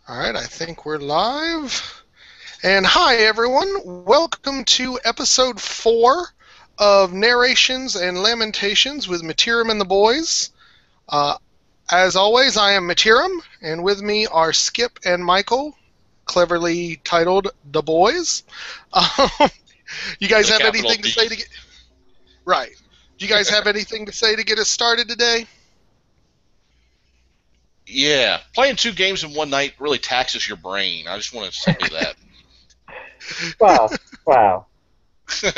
All right, I think we're live. And hi, everyone. Welcome to episode 4 of Narrations and Lamentations with Mittierim and the boys. Uh, as always, I am Mittierim, and with me are Skip and Michael, cleverly titled The Boys. Um, you guys With a have capital anything to say D. to get... Right. Do you guys have anything to say to get us started today? Yeah, playing two games in one night really taxes your brain. I just want to say Wow, wow. Uh,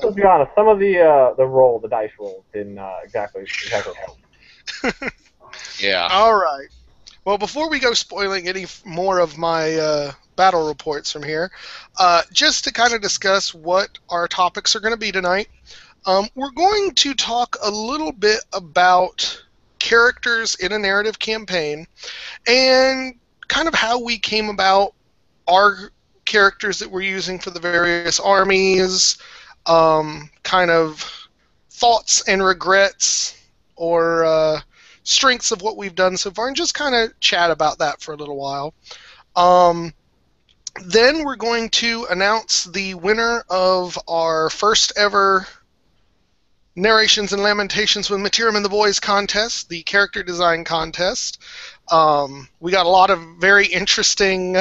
Let's be honest. Some of the dice rolls didn't exactly help. yeah. all right. Well, before we go spoiling any more of my battle reports from here, just to kind of discuss what our topics are going to be tonight, we're going to talk a little bit about characters in a narrative campaign and kind of how we came about our characters that we're using for the various armies, kind of thoughts and regrets or strengths of what we've done so far, and just kind of chat about that for a little while. Um, then we're going to announce the winner of our first ever Narrations and Lamentations with Mittierim and the Boys contest, the character design contest. We got a lot of very interesting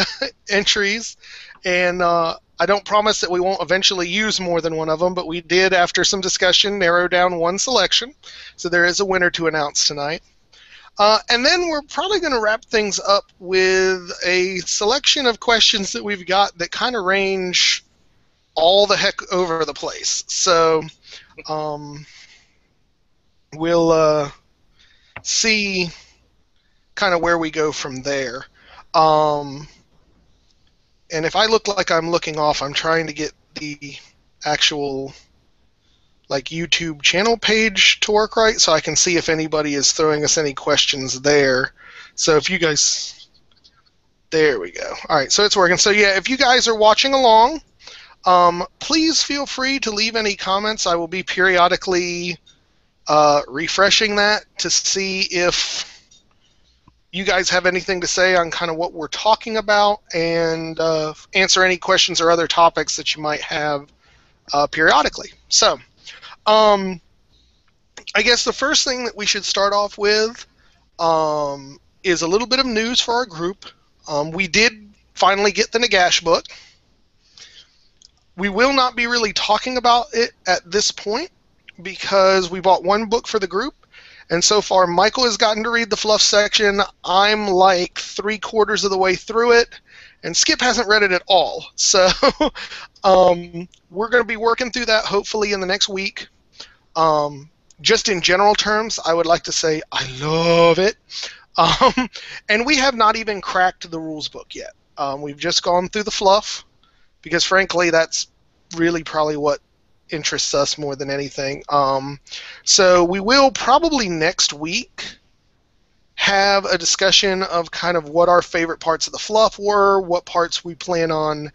entries, and I don't promise that we won't eventually use more than one of them, but we did, after some discussion, narrow down one selection. So there is a winner to announce tonight. And then we're probably going to wrap things up with a selection of questions that we've got that kind of range all the heck over the place. So um, we'll see kind of where we go from there. Um, and if I look like I'm looking off, I'm trying to get the actual like YouTube channel page to work right, so I can see if anybody is throwing us any questions there. So if you guys, there we go. All right, so it's working. So yeah, if you guys are watching along, please feel free to leave any comments. I will be periodically refreshing that to see if you guys have anything to say on kind of what we're talking about, and answer any questions or other topics that you might have periodically. So, um, I guess the first thing that we should start off with is a little bit of news for our group. We did finally get the Nagash book. We will not be really talking about it at this point because we bought one book for the group, and so far Michael has gotten to read the fluff section. I'm like 3/4 of the way through it, and Skip hasn't read it at all. So we're going to be working through that hopefully in the next week. Just in general terms, I would like to say I love it. And we have not even cracked the rules book yet. We've just gone through the fluff because, frankly, that's really probably what interests us more than anything. So we will probably next week have a discussion of kind of what our favorite parts of the fluff were, what parts we plan on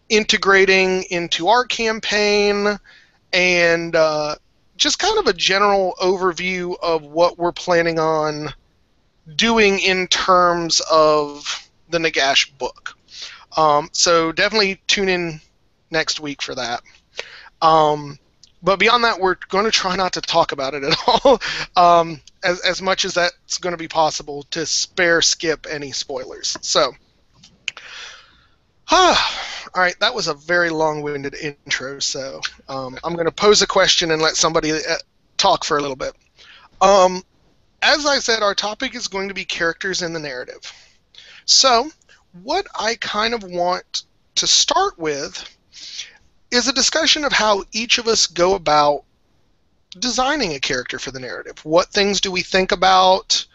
integrating into our campaign, and just kind of a general overview of what we're planning on doing in terms of the Nagash book. So definitely tune in next week for that. But beyond that, we're going to try not to talk about it at all, as much as that's going to be possible to spare Skip any spoilers. So, all right, that was a very long-winded intro, so I'm going to pose a question and let somebody talk for a little bit. As I said, our topic is going to be characters in the narrative. So, what I kind of want to start with is a discussion of how each of us go about designing a character for the narrative. What things do we think about?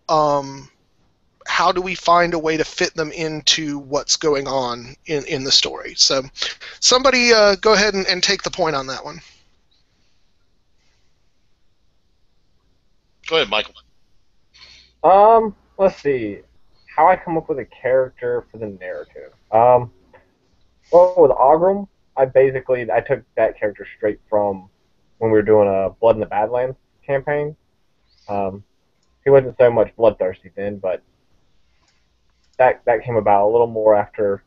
How do we find a way to fit them into what's going on in the story? So, somebody go ahead and take the point on that one. Go ahead, Michael. Let's see. How I come up with a character for the narrative. Well, with Ogrim, I took that character straight from when we were doing a Blood in the Badlands campaign. Um, he wasn't so much bloodthirsty then, but that came about a little more after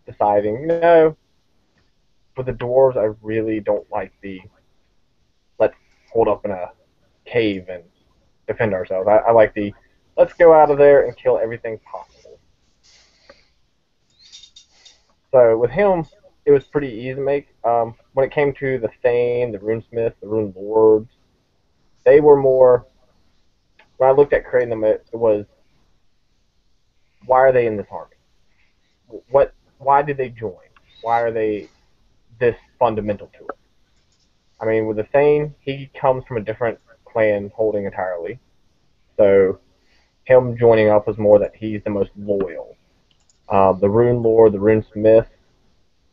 deciding, for the dwarves, I really don't like the let's hold up in a cave and defend ourselves. I like the let's go out of there and kill everything possible. So with him, it was pretty easy to make. When it came to the Thane, the Runesmith, the Rune Lords, they were more. When I looked at creating them, it was why are they in this army? What? Why did they join? Why are they this fundamental to it? I mean, with the Thane, he comes from a different clan holding entirely. So him joining up was more that he's the most loyal. The Rune Lord, the Rune Smith,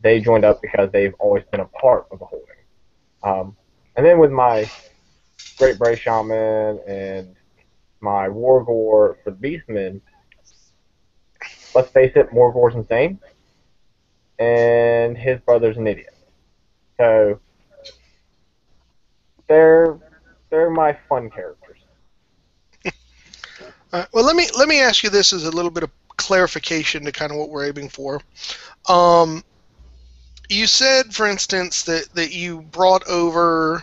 they joined up because they've always been a part of the holding. And then with my Great Bray Shaman and my Wargore for the Beastmen, let's face it, Morgore's insane, and his brother's an idiot. So they're they're my fun characters. Well, let me ask you this as a little bit of clarification to kind of what we're aiming for. Um, you said, for instance, that you brought over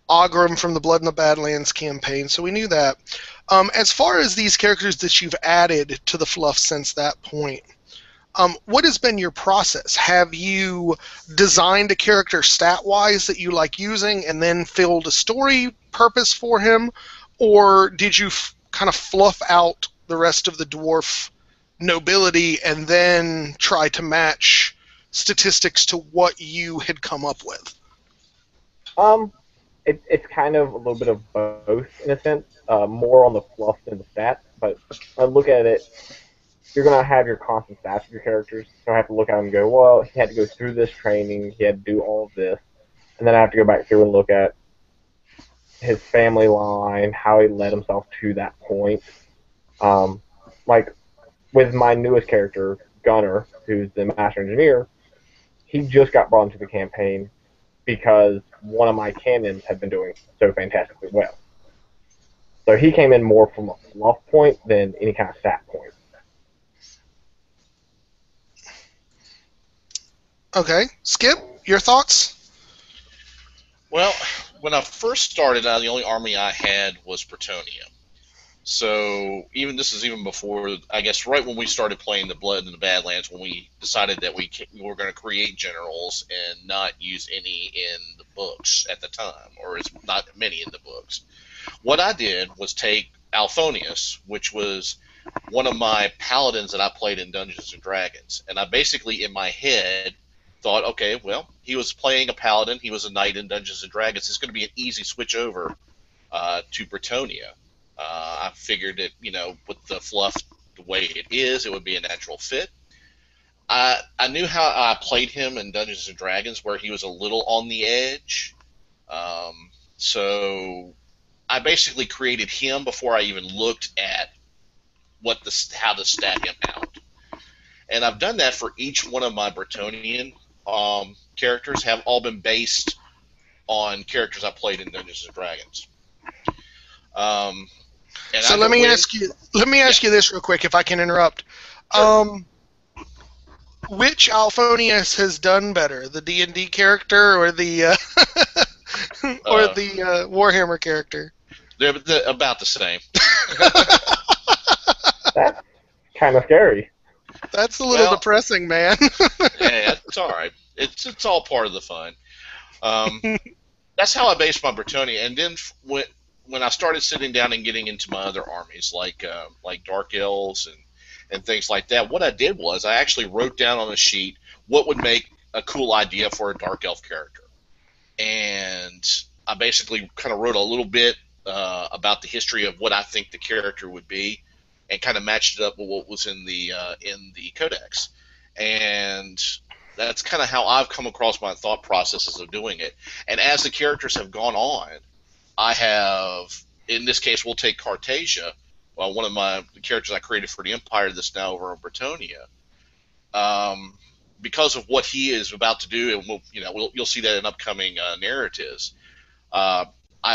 Ogrim from the Blood in the Badlands campaign, so we knew that. As far as these characters that you've added to the fluff since that point, what has been your process? Have you designed a character stat-wise that you like using and then filled a story purpose for him? Or did you kind of fluff out the rest of the dwarf nobility and then try to match statistics to what you had come up with? Um, it's kind of a little bit of both in a sense, more on the fluff than the stats. But I look at it, you're gonna have your constant stats of your characters. So I have to look at them and go, well, he had to go through this training, he had to do all of this, and then I have to go back through and look at his family line, how he led himself to that point. Like with my newest character, Gunner, who's the master engineer, he just got brought into the campaign because one of my cannons had been doing so fantastically well. So he came in more from a fluff point than any kind of stat point. Okay. Skip, your thoughts? Well, when I first started, the only army I had was Bretonia. So even this is even before, I guess, right when we started playing the Blood in the Badlands, when we decided that we were going to create generals and not use any in the books at the time, or it's not many in the books. What I did was take Alphonius, which was one of my paladins that I played in Dungeons and Dragons, and I basically in my head thought, okay, well, he was playing a paladin, he was a knight in Dungeons and Dragons. It's going to be an easy switch over to Bretonia. I figured that, with the fluff the way it is, it would be a natural fit. I knew how I played him in Dungeons and Dragons, where he was a little on the edge. So I basically created him before I even looked at how to stat him out. And I've done that for each one of my Bretonian characters. Have all been based on characters I played in Dungeons and Dragons. So let me ask you this real quick, if I can interrupt. Sure. Which Alphonius has done better, the D&D character or the Warhammer character? They're about the same. That's kind of scary. That's a little depressing, man. Yeah, it's all right. It's all part of the fun. That's how I based my Bretonia, and then when I started sitting down and getting into my other armies, like Dark Elves and things like that, what I did was I actually wrote down on a sheet what would make a cool idea for a Dark Elf character, and I basically kind of wrote a little bit about the history of what I think the character would be, and kind of matched it up with what was in the codex, and that's kind of how I've come across my thought processes of doing it. And as the characters have gone on, I have, in this case, we'll take Cartasia, one of the characters I created for the Empire that's now over in Bretonia. Because of what he is about to do, and you'll see that in upcoming narratives. I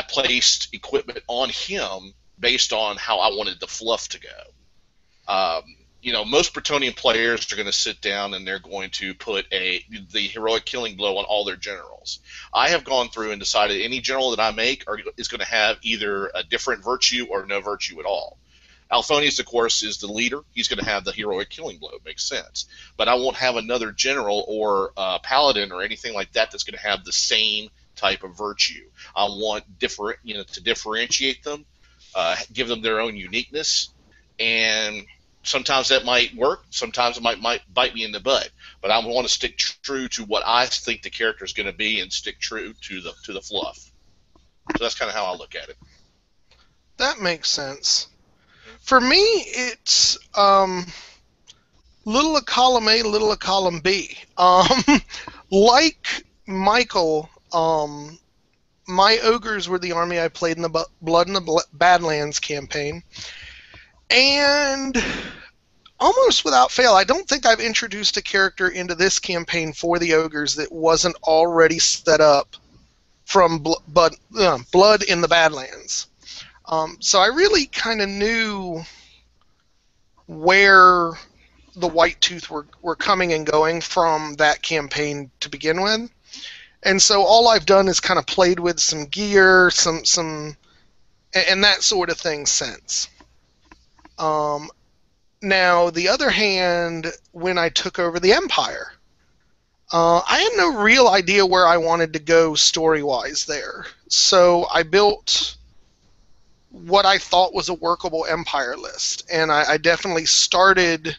placed equipment on him based on how I wanted the fluff to go. most Bretonian players are going to sit down and they're going to put the heroic killing blow on all their generals. I have gone through and decided any general that I make is going to have either a different virtue or no virtue at all. Alphonius, of course, is the leader. He's going to have the heroic killing blow. It makes sense. But I won't have another general or paladin or anything like that that's going to have the same type of virtue. I want to differentiate them, give them their own uniqueness, and sometimes that might work. Sometimes it might bite me in the butt. But I want to stick true to what I think the character is going to be and stick true to the fluff. So that's kind of how I look at it. That makes sense. For me, it's little a column A, little a column B. Like Michael, my ogres were the army I played in the Blood in the Badlands campaign. And almost without fail, I don't think I've introduced a character into this campaign for the ogres that wasn't already set up from Blood in the Badlands. So I really kind of knew where the White Tooth were coming and going from that campaign to begin with. And so all I've done is kind of played with some gear, some and that sort of thing since. Now, the other hand, when I took over the Empire, I had no real idea where I wanted to go story-wise there. So I built what I thought was a workable Empire list. And I definitely started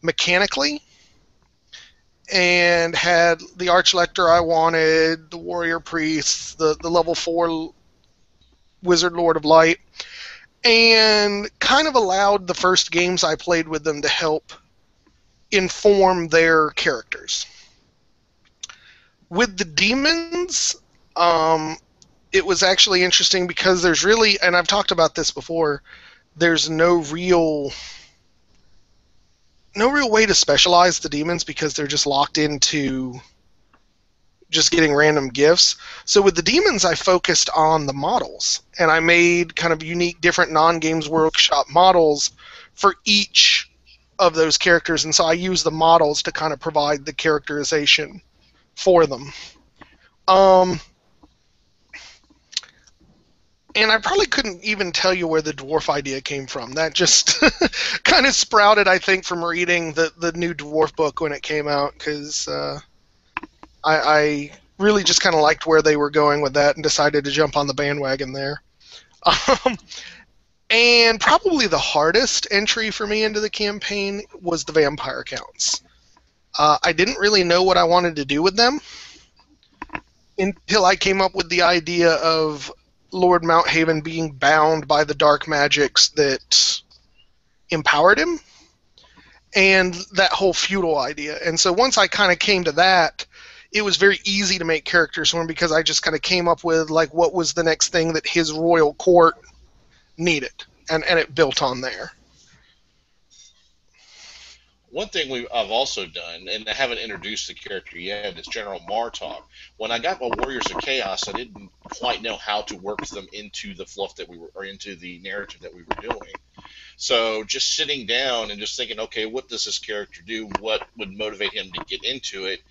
mechanically and had the Archlector I wanted, the Warrior Priests, the level 4 Wizard Lord of Light, and kind of allowed the first games I played with them to help inform their characters. With the demons, it was actually interesting because there's really, and I've talked about this before, there's no real way to specialize the demons because they're just locked into just getting random gifts. So with the demons, I focused on the models, and I made kind of unique, different non-Games Workshop models for each of those characters, and so I used the models to kind of provide the characterization for them. And I probably couldn't even tell you where the dwarf idea came from. That just kind of sprouted, I think, from reading the new dwarf book when it came out, because I really just kind of liked where they were going with that and decided to jump on the bandwagon there. And probably the hardest entry for me into the campaign was the vampire counts. I didn't really know what I wanted to do with them until I came up with the idea of Lord Mounthaven being bound by the dark magics that empowered him, and that whole feudal idea. And so once I kind of came to that, it was very easy to make characters for him because I just kind of came up with like what was the next thing that his royal court needed, and it built on there. One thing I've also done, and I haven't introduced the character yet, is General Martok. When I got my Warriors of Chaos, I didn't quite know how to work them into the fluff that or into the narrative that we were doing. So just sitting down and just thinking, okay, what does this character do? What would motivate him to get into it?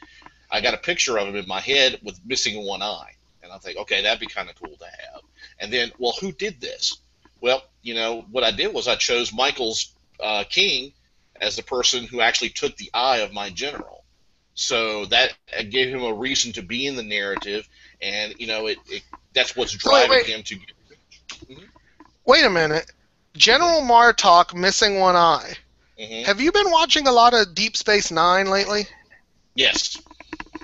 I got a picture of him in my head with missing one eye. And I think, okay, that'd be kind of cool to have. And then, well, who did this? Well, what I did was I chose Michael's king as the person who actually took the eye of my general. So that gave him a reason to be in the narrative, and that's what's driving him to get. Mm-hmm. Wait a minute. General Martok missing one eye. Mm-hmm. Have you been watching a lot of Deep Space Nine lately? Yes.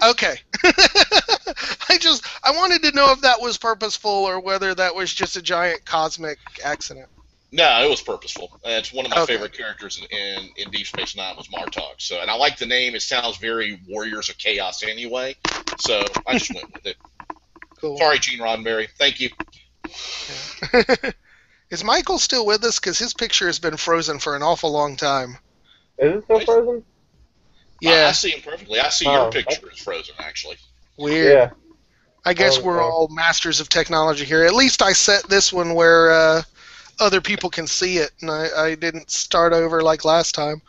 Okay. I wanted to know if that was purposeful or whether that was just a giant cosmic accident. No, it was purposeful. It's one of my favorite characters in Deep Space Nine was Martok. So, and I like the name. It sounds very Warriors of Chaos anyway. So I just went with it. Cool. Sorry, Gene Roddenberry. Thank you. Yeah. Is Michael still with us? Because his picture has been frozen for an awful long time. Is it still frozen? Yeah. I see him perfectly. I see your picture is frozen, actually. Weird. Yeah. I guess we're all masters of technology here. At least I set this one where other people can see it, and I didn't start over like last time.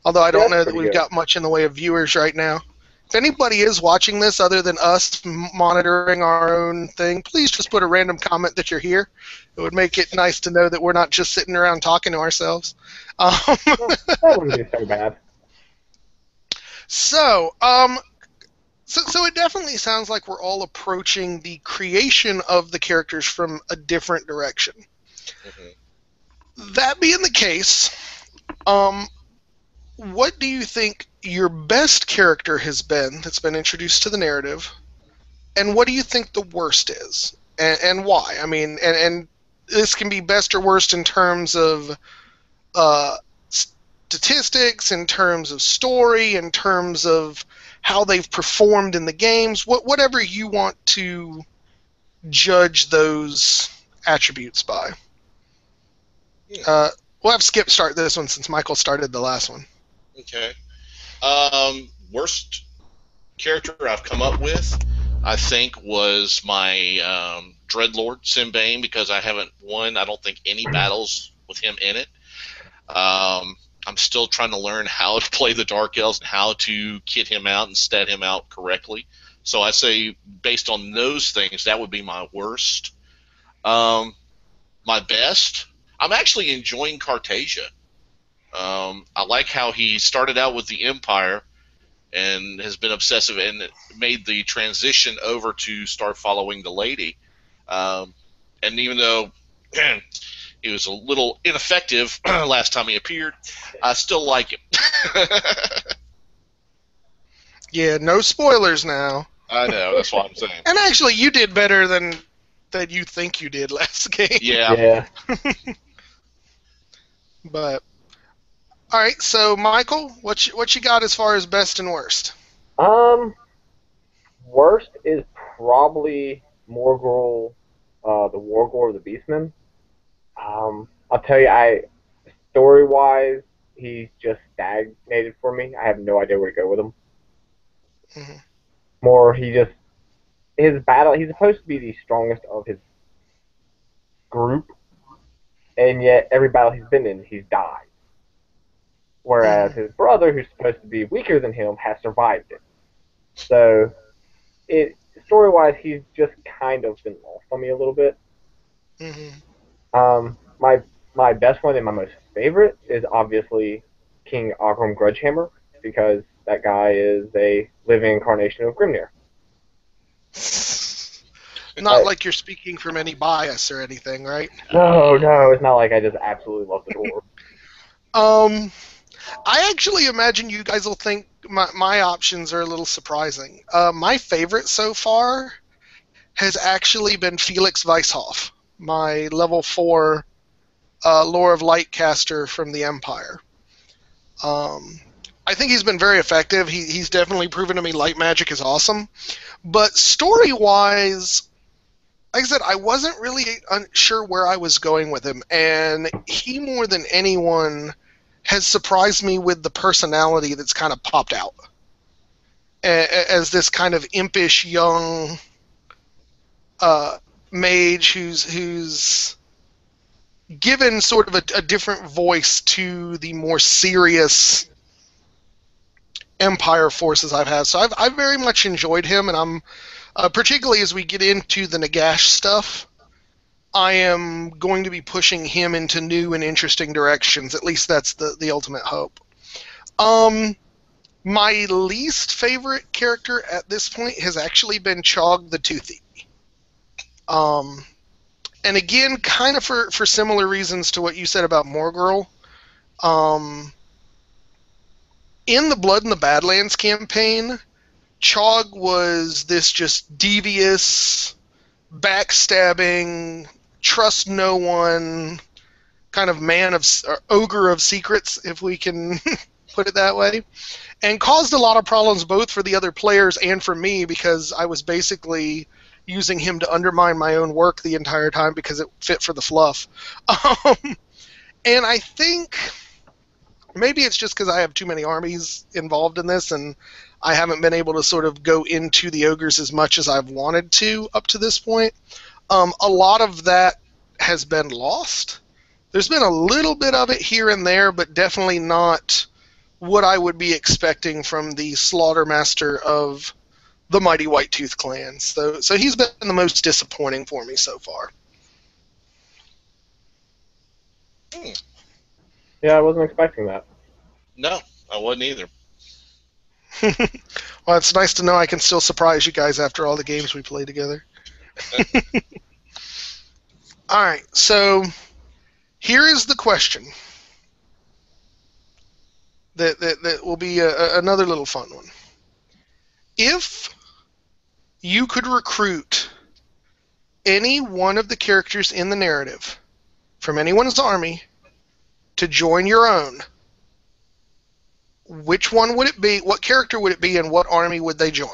Although I Yeah, don't that's know that pretty we've good. got much in the way of viewers right now. If anybody is watching this other than us monitoring our own thing, please just put a random comment that you're here. It would make it nice to know that we're not just sitting around talking to ourselves. Um, Well, that wouldn't be so bad. so, um, so it definitely sounds like we're all approaching the creation of the characters from a different direction. Mm-hmm. That being the case, um, what do you think your best character has been that's been introduced to the narrative, and what do you think the worst is, and why? I mean, and this can be best or worst in terms of statistics, in terms of story, in terms of how they've performed in the games, whatever you want to judge those attributes by. Yeah. We'll have Skip start this one since Michael started the last one. Okay. Worst character I've come up with, I think, was my Dreadlord Simbane, because I haven't won, I don't think, any battles with him in it. I'm still trying to learn how to play the Dark Elves and how to kit him out and stat him out correctly. So I say, based on those things, that would be my worst. My best, I'm actually enjoying Cartasia. I like how he started out with the Empire and has been obsessive and made the transition over to start following the lady. And even though he was a little ineffective last time he appeared, I still like him. Yeah, no spoilers now. I know, that's what I'm saying. And actually, you did better than you think you did last game. Yeah. Yeah. But all right, so Michael, what you got as far as best and worst? Um, Worst is probably Morgul, the Wargore of the Beastmen. I'll tell you, story wise, he's just stagnated for me. I have no idea where to go with him. Mhm. More, his battle. He's supposed to be the strongest of his group, and yet every battle he's been in, he's died. Whereas Mhm. his brother, who's supposed to be weaker than him, has survived it. So, it story wise, he's just kind of been lost on me a little bit. Mhm. My best one and my most favorite is obviously King Ogrim Grudgehammer, because that guy is a living incarnation of Grimnir. Not like you're speaking from any bias or anything, right? No, it's not like I just absolutely love the dwarf. Um, I actually imagine you guys will think my options are a little surprising. My favorite so far has actually been Felix Weishoff, my level 4 Lore of Light caster from the Empire. Um, I think he's been very effective. He's definitely proven to me light magic is awesome. But story-wise, like I said, I wasn't really sure where I was going with him, and he more than anyone has surprised me with the personality that's kind of popped out as this kind of impish young uh, mage who's given sort of a different voice to the more serious Empire forces I've had. So I've very much enjoyed him, and I'm particularly as we get into the Nagash stuff, I am going to be pushing him into new and interesting directions. At least that's the ultimate hope. My least favorite character at this point has actually been Chog the Toothy. Um, and again, kind of for similar reasons to what you said about Morgirl. Um, in the Blood in the Badlands campaign, Chog was this just devious, backstabbing, trust no one, kind of man of or ogre of secrets, if we can put it that way, and caused a lot of problems both for the other players and for me because I was basically using him to undermine my own work the entire time because it fit for the fluff. And I think maybe it's just because I have too many armies involved in this and I haven't been able to sort of go into the ogres as much as I've wanted to up to this point. A lot of that has been lost There's been a little bit of it here and there, but definitely not what I would be expecting from the Slaughtermaster of the Mighty Whitetooth clan. So he's been the most disappointing for me so far. Yeah, I wasn't expecting that. No, I wasn't either. Well, it's nice to know I can still surprise you guys after all the games we play together. All right, so here is the question that will be another little fun one. If you could recruit any one of the characters in the narrative from anyone's army to join your own, which one would it be? What character would it be, and what army would they join?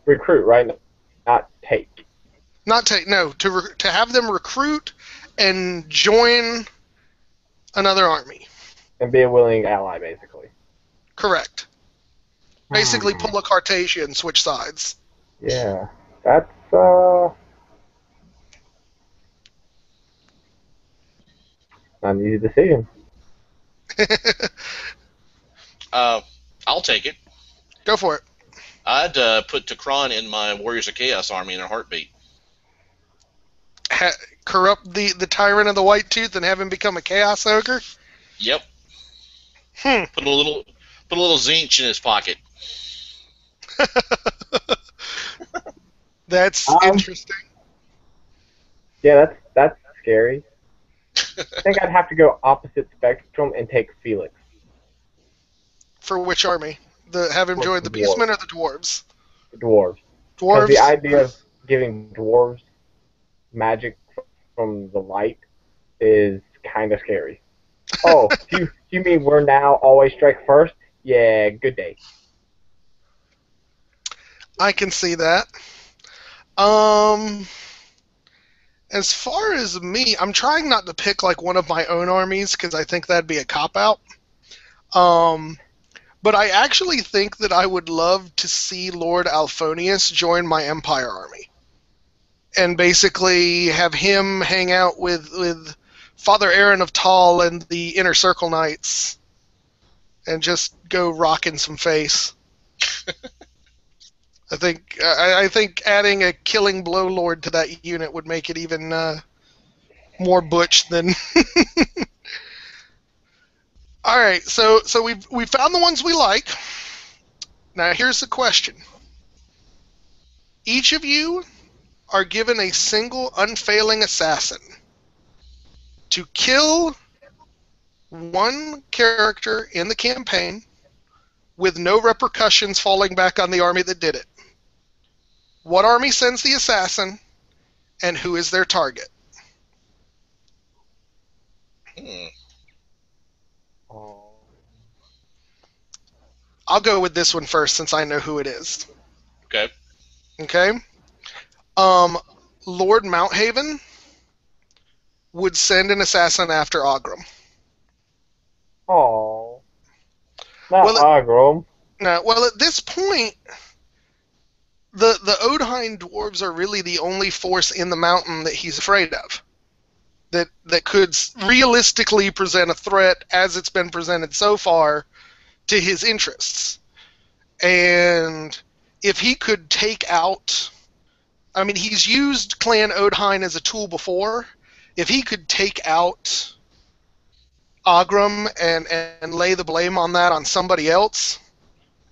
Recruit, right? Not take. Not take, no, to have them recruit and join another army. And be a willing ally, basically. Correct. Basically, pull a Cartasia and switch sides. Yeah, that's not an easy decision. I'll take it. Go for it. I'd put Takron in my Warriors of Chaos army in a heartbeat. Corrupt the Tyrant of the White Tooth and have him become a Chaos Ogre? Yep. Put a little zinch in his pocket. That's interesting. Yeah, that's scary. I think I'd have to go opposite spectrum and take Felix. For which army? Have him join the Beastmen or the Dwarves? The dwarves. Dwarves. The idea of giving dwarves magic from the light is kind of scary. Oh, you mean we're now always strike first? Yeah, good day. I can see that. As far as me, I'm trying not to pick like one of my own armies because I think that'd be a cop-out. But I actually think that I would love to see Lord Alphonius join my Empire army. And basically have him hang out with Father Aaron of Tall and the Inner Circle Knights and just go rocking some face. I think adding a Killing Blow Lord to that unit would make it even more butch than. All right, so we found the ones we like. Now here's the question: each of you are given a single unfailing assassin to kill one character in the campaign with no repercussions falling back on the army that did it. What army sends the assassin, and who is their target? I'll go with this one first since I know who it is. Okay. Okay. Lord Mounthaven would send an assassin after Ogram. Oh, not Ogram. No, well, at this point, the Odheim dwarves are really the only force in the mountain that he's afraid of. That could realistically present a threat as it's been presented so far to his interests. And if he could take out... I mean, he's used Clan Odheim as a tool before. If he could take out Ogram and lay the blame on that on somebody else,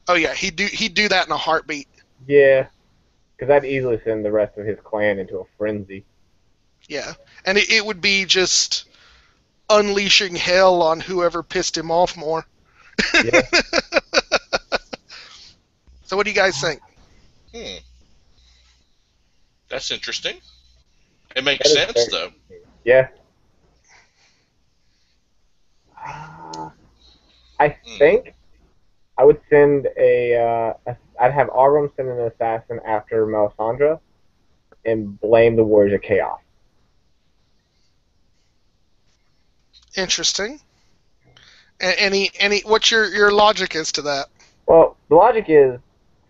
oh yeah, he'd do that in a heartbeat. Yeah, because I'd easily send the rest of his clan into a frenzy. Yeah, and it would be just unleashing hell on whoever pissed him off more. Yeah. So what do you guys think? That's interesting. It makes sense, though. Yeah. I think I would send I'd have Ogram send an assassin after Melisandre and blame the Warriors of Chaos. Interesting. Any what's your logic as to that? Well, the logic is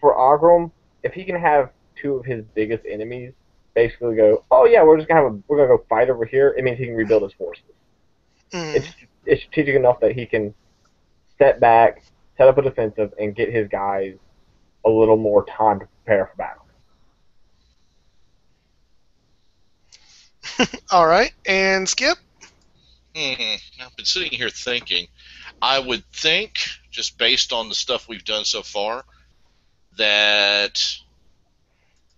for Ogrom, if he can have two of his biggest enemies basically go, oh yeah, we're gonna go fight over here, it means he can rebuild his forces. Mm. It's strategic enough that he can set back, set up a defensive, and get his guys a little more time to prepare for battle. All right, and Skip. I've been sitting here thinking. I would think, just based on the stuff we've done so far, that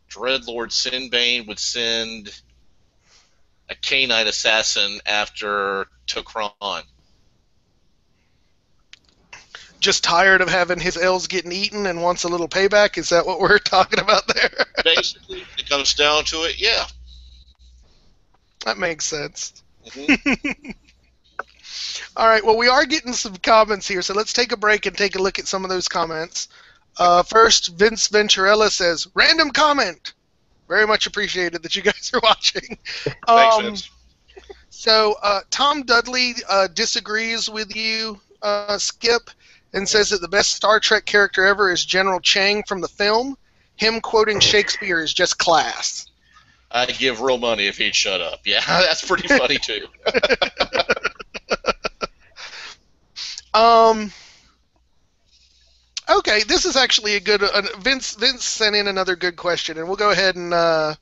Dreadlord Sinbane would send a canine assassin after Tok'ran. Just tired of having his elves getting eaten and wants a little payback? Is that what we're talking about there? Basically, if it comes down to it, yeah. That makes sense. Mm-hmm. All right, well, we are getting some comments here, so let's take a break and take a look at some of those comments. First, Vince Venturella says, random comment. Very much appreciated that you guys are watching. Thanks, Vince. So, Tom Dudley disagrees with you, Skip, and says that the best Star Trek character ever is General Chang from the film. Him quoting Shakespeare is just class. I'd give real money if he'd shut up. Yeah, that's pretty funny, too. Okay, this is actually a good. Vince sent in another good question, and we'll go ahead and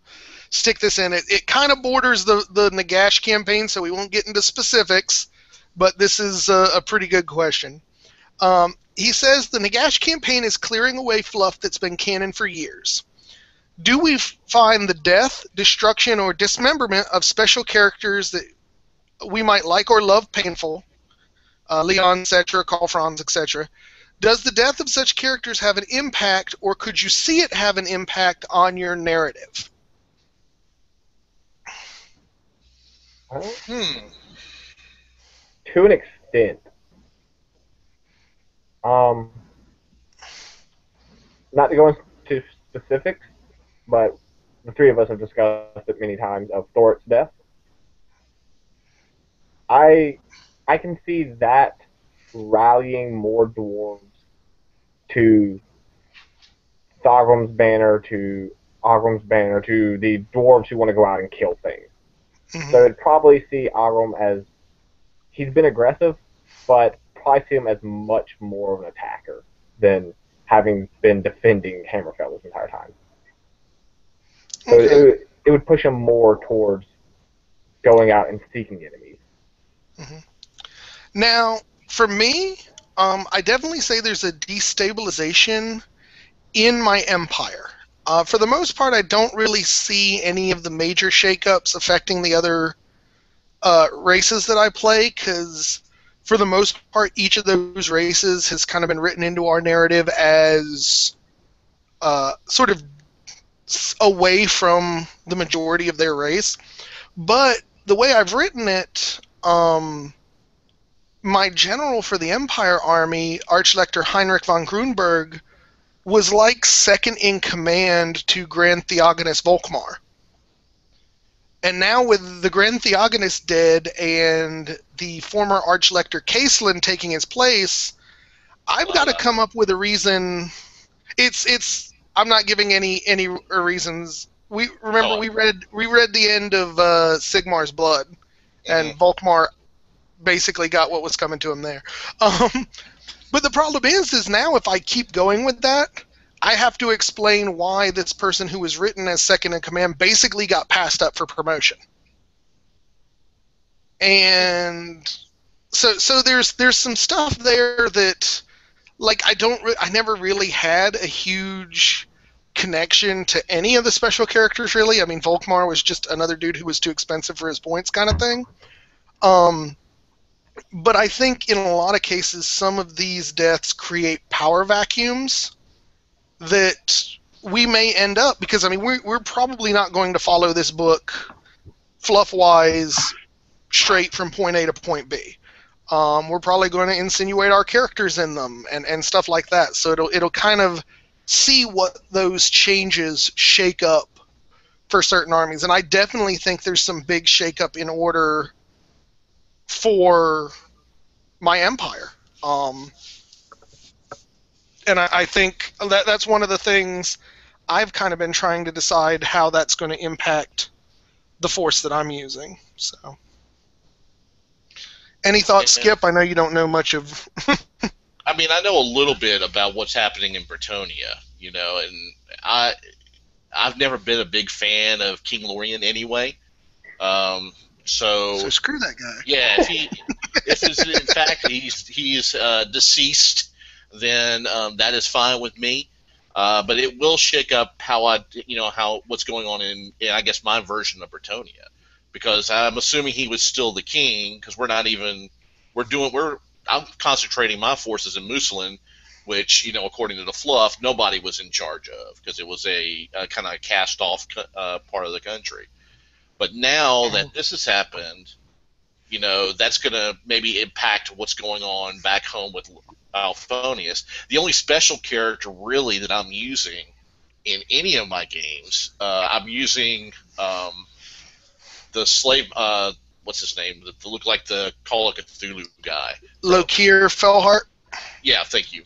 stick this in. It kind of borders the Nagash campaign, so we won't get into specifics, but this is a pretty good question. He says the Nagash campaign is clearing away fluff that's been canon for years. Do we find the death, destruction, or dismemberment of special characters that we might like or love painful? Leon, etc., Karl Franz, etc. Does the death of such characters have an impact, or could you see it have an impact on your narrative? To an extent. Not to go into specifics, but the three of us have discussed it many times of Thorit's death. I can see that rallying more dwarves to Agrum's banner, to the dwarves who want to go out and kill things. Mm-hmm. So I'd probably see Agrum as he's been aggressive, but probably see him as much more of an attacker than having been defending Hammerfell this entire time. So Okay. it would push him more towards going out and seeking enemies. Mm-hmm. Now, for me, I definitely say there's a destabilization in my empire. For the most part, I don't really see any of the major shakeups affecting the other races that I play, because for the most part, each of those races has kind of been written into our narrative as sort of away from the majority of their race. But the way I've written it, my general for the Empire Army, Archlector Heinrich von Grunberg, was like second in command to Grand Theogonist Volkmar. And now with the Grand Theogonist dead and the former Archlector Caselin taking his place, I've got to come up with a reason. I'm not giving any reasons. We read the end of Sigmar's Blood, and Volkmar basically got what was coming to him there. But the problem is now if I keep going with that, I have to explain why this person who was written as second in command basically got passed up for promotion. And so there's some stuff there that, like, I never really had a huge connection to any of the special characters, really. I mean, Volkmar was just another dude who was too expensive for his points kind of thing. But I think in a lot of cases, some of these deaths create power vacuums that we may end up, because, I mean, we're probably not going to follow this book fluff-wise straight from point A to point B. We're probably going to insinuate our characters in them and stuff like that. So it'll kind of see what those changes shake up for certain armies. And I definitely think there's some big shake-up in order for my empire. And I think that's one of the things I've kind of been trying to decide how that's going to impact the force that I'm using. So, any thoughts, And Skip? I know you don't know much of. I mean, I know a little bit about what's happening in Bretonia, and I I've never been a big fan of King Lorien anyway. Um, So so screw that guy. yeah, if it's in fact he's deceased, then that is fine with me. But it will shake up how how what's going on in I guess my version of Bretonia, because I'm assuming he was still the king, because we're I'm concentrating my forces in Muslin, which according to the fluff nobody was in charge of, because it was a kind of cast off part of the country. But now that this has happened, that's going to maybe impact what's going on back home with Alphonius. The only special character really that I'm using in any of my games, I'm using the slave. What's his name? The look like the Call of Cthulhu guy. Lokir Fellhart. Yeah, thank you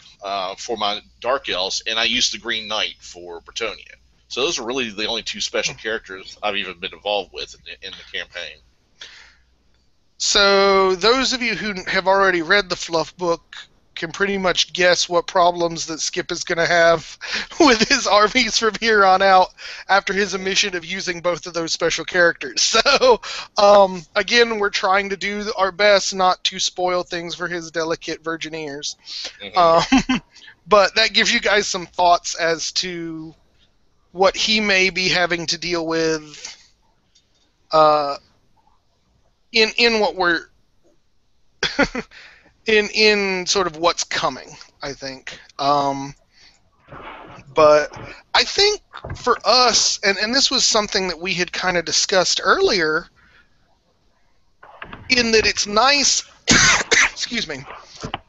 for my Dark Elves, and I used the Green Knight for Bretonia. So those are really the only two special characters I've even been involved with in the campaign. So those of you who have already read the Fluff book can pretty much guess what problems that Skip is going to have with his armies from here on out after his omission of using both of those special characters. So, again, we're trying to do our best not to spoil things for his delicate virgin ears. Mm-hmm. But that gives you guys some thoughts as to what he may be having to deal with in what we're in sort of what's coming, I think. But I think for us, and this was something that we had kind of discussed earlier, in that it's nice, excuse me,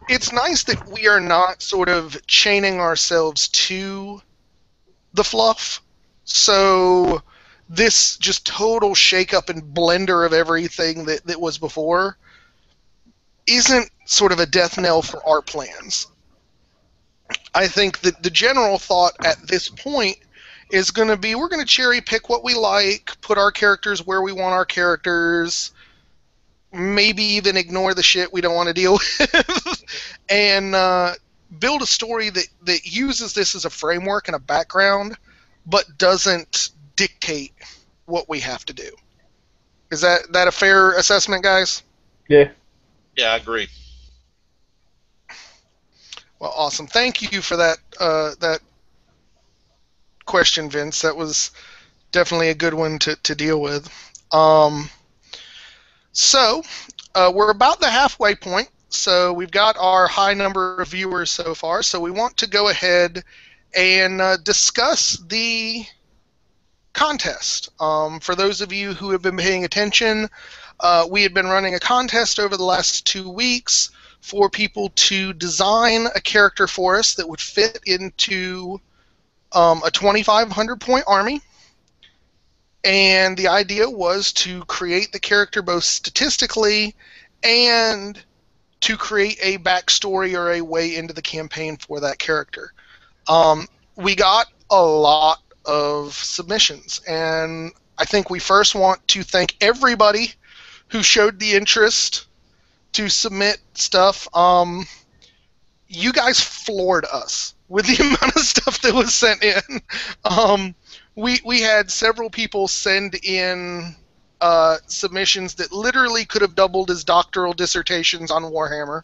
it's nice that we are not sort of chaining ourselves to the fluff. So this just total shake-up and blender of everything that was before isn't sort of a death knell for our plans. I think that the general thought at this point is going to be, we're going to cherry pick what we like, put our characters where we want our characters, maybe even ignore the shit we don't want to deal with, and build a story that uses this as a framework and a background, but doesn't dictate what we have to do. Is that a fair assessment, guys? Yeah. Yeah, I agree. Well, awesome. Thank you for that question, Vince. That was definitely a good one to deal with. So we're about the halfway point. So we've got our high number of viewers so far. So we want to go ahead and discuss the contest. For those of you who have been paying attention, we had been running a contest over the last 2 weeks for people to design a character for us that would fit into a 2,500 point army. And the idea was to create the character both statistically and to create a backstory or a way into the campaign for that character. We got a lot of submissions, and I think we first want to thank everybody who showed the interest to submit stuff. You guys floored us with the amount of stuff that was sent in. We had several people send in submissions that literally could have doubled as doctoral dissertations on Warhammer.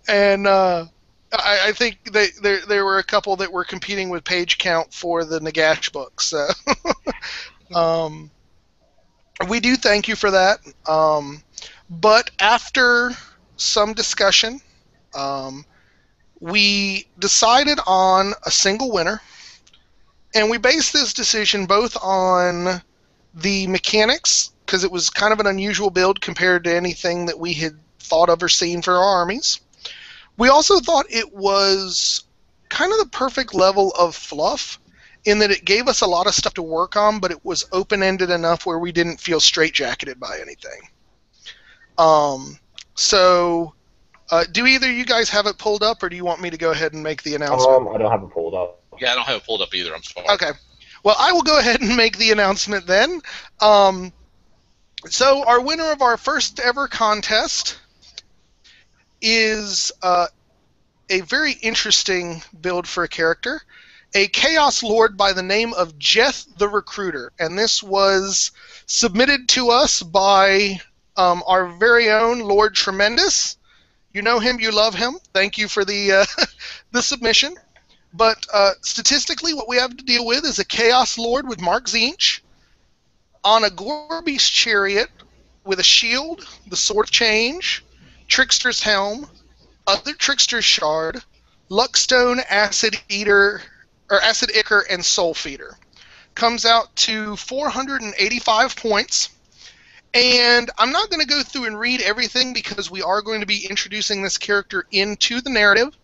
And I think there were a couple that were competing with page count for the Nagash book. So we do thank you for that. But after some discussion, we decided on a single winner, and we based this decision both on the mechanics, because it was kind of an unusual build compared to anything that we had thought of or seen for our armies. We also thought it was kind of the perfect level of fluff, in that it gave us a lot of stuff to work on, but it was open-ended enough where we didn't feel straitjacketed by anything. So Do either of you guys have it pulled up, or do you want me to go ahead and make the announcement? I don't have it pulled up. Yeah, I don't have it pulled up either. I'm sorry. Okay. Well, I will go ahead and make the announcement then. So our winner of our first ever contest is a very interesting build for a character, a Chaos Lord by the name of Jeth the Recruiter. And this was submitted to us by our very own Lord Tremendous. You know him, you love him. Thank you for the the submission. But statistically, what we have to deal with is a Chaos Lord with Mark Zinch on a Gorby's chariot with a shield, the Sword of Change, Trickster's Helm, other Trickster's Shard, Luckstone, Acid Eater, or Acid Ichor, and Soul Feeder. Comes out to 485 points. And I'm not going to go through and read everything because we are going to be introducing this character into the narrative,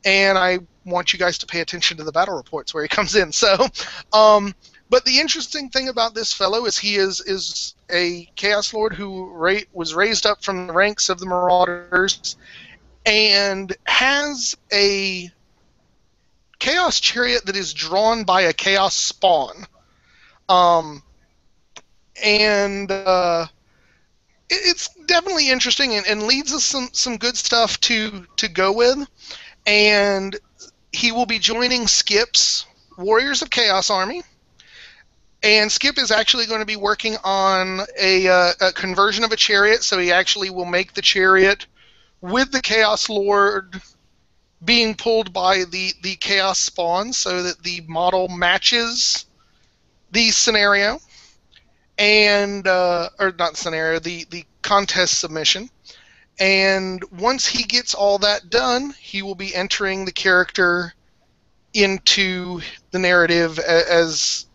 and I want you guys to pay attention to the battle reports where he comes in. So, but the interesting thing about this fellow is he is a Chaos Lord who was raised up from the ranks of the Marauders and has a Chaos Chariot that is drawn by a Chaos Spawn. It's definitely interesting and leads us some good stuff to go with. And he will be joining Skip's Warriors of Chaos Army. And Skip is actually going to be working on a conversion of a chariot, so he actually will make the chariot with the Chaos Lord being pulled by the Chaos Spawn so that the model matches the scenario. And or not scenario, the contest submission. And once he gets all that done, he will be entering the character into the narrative as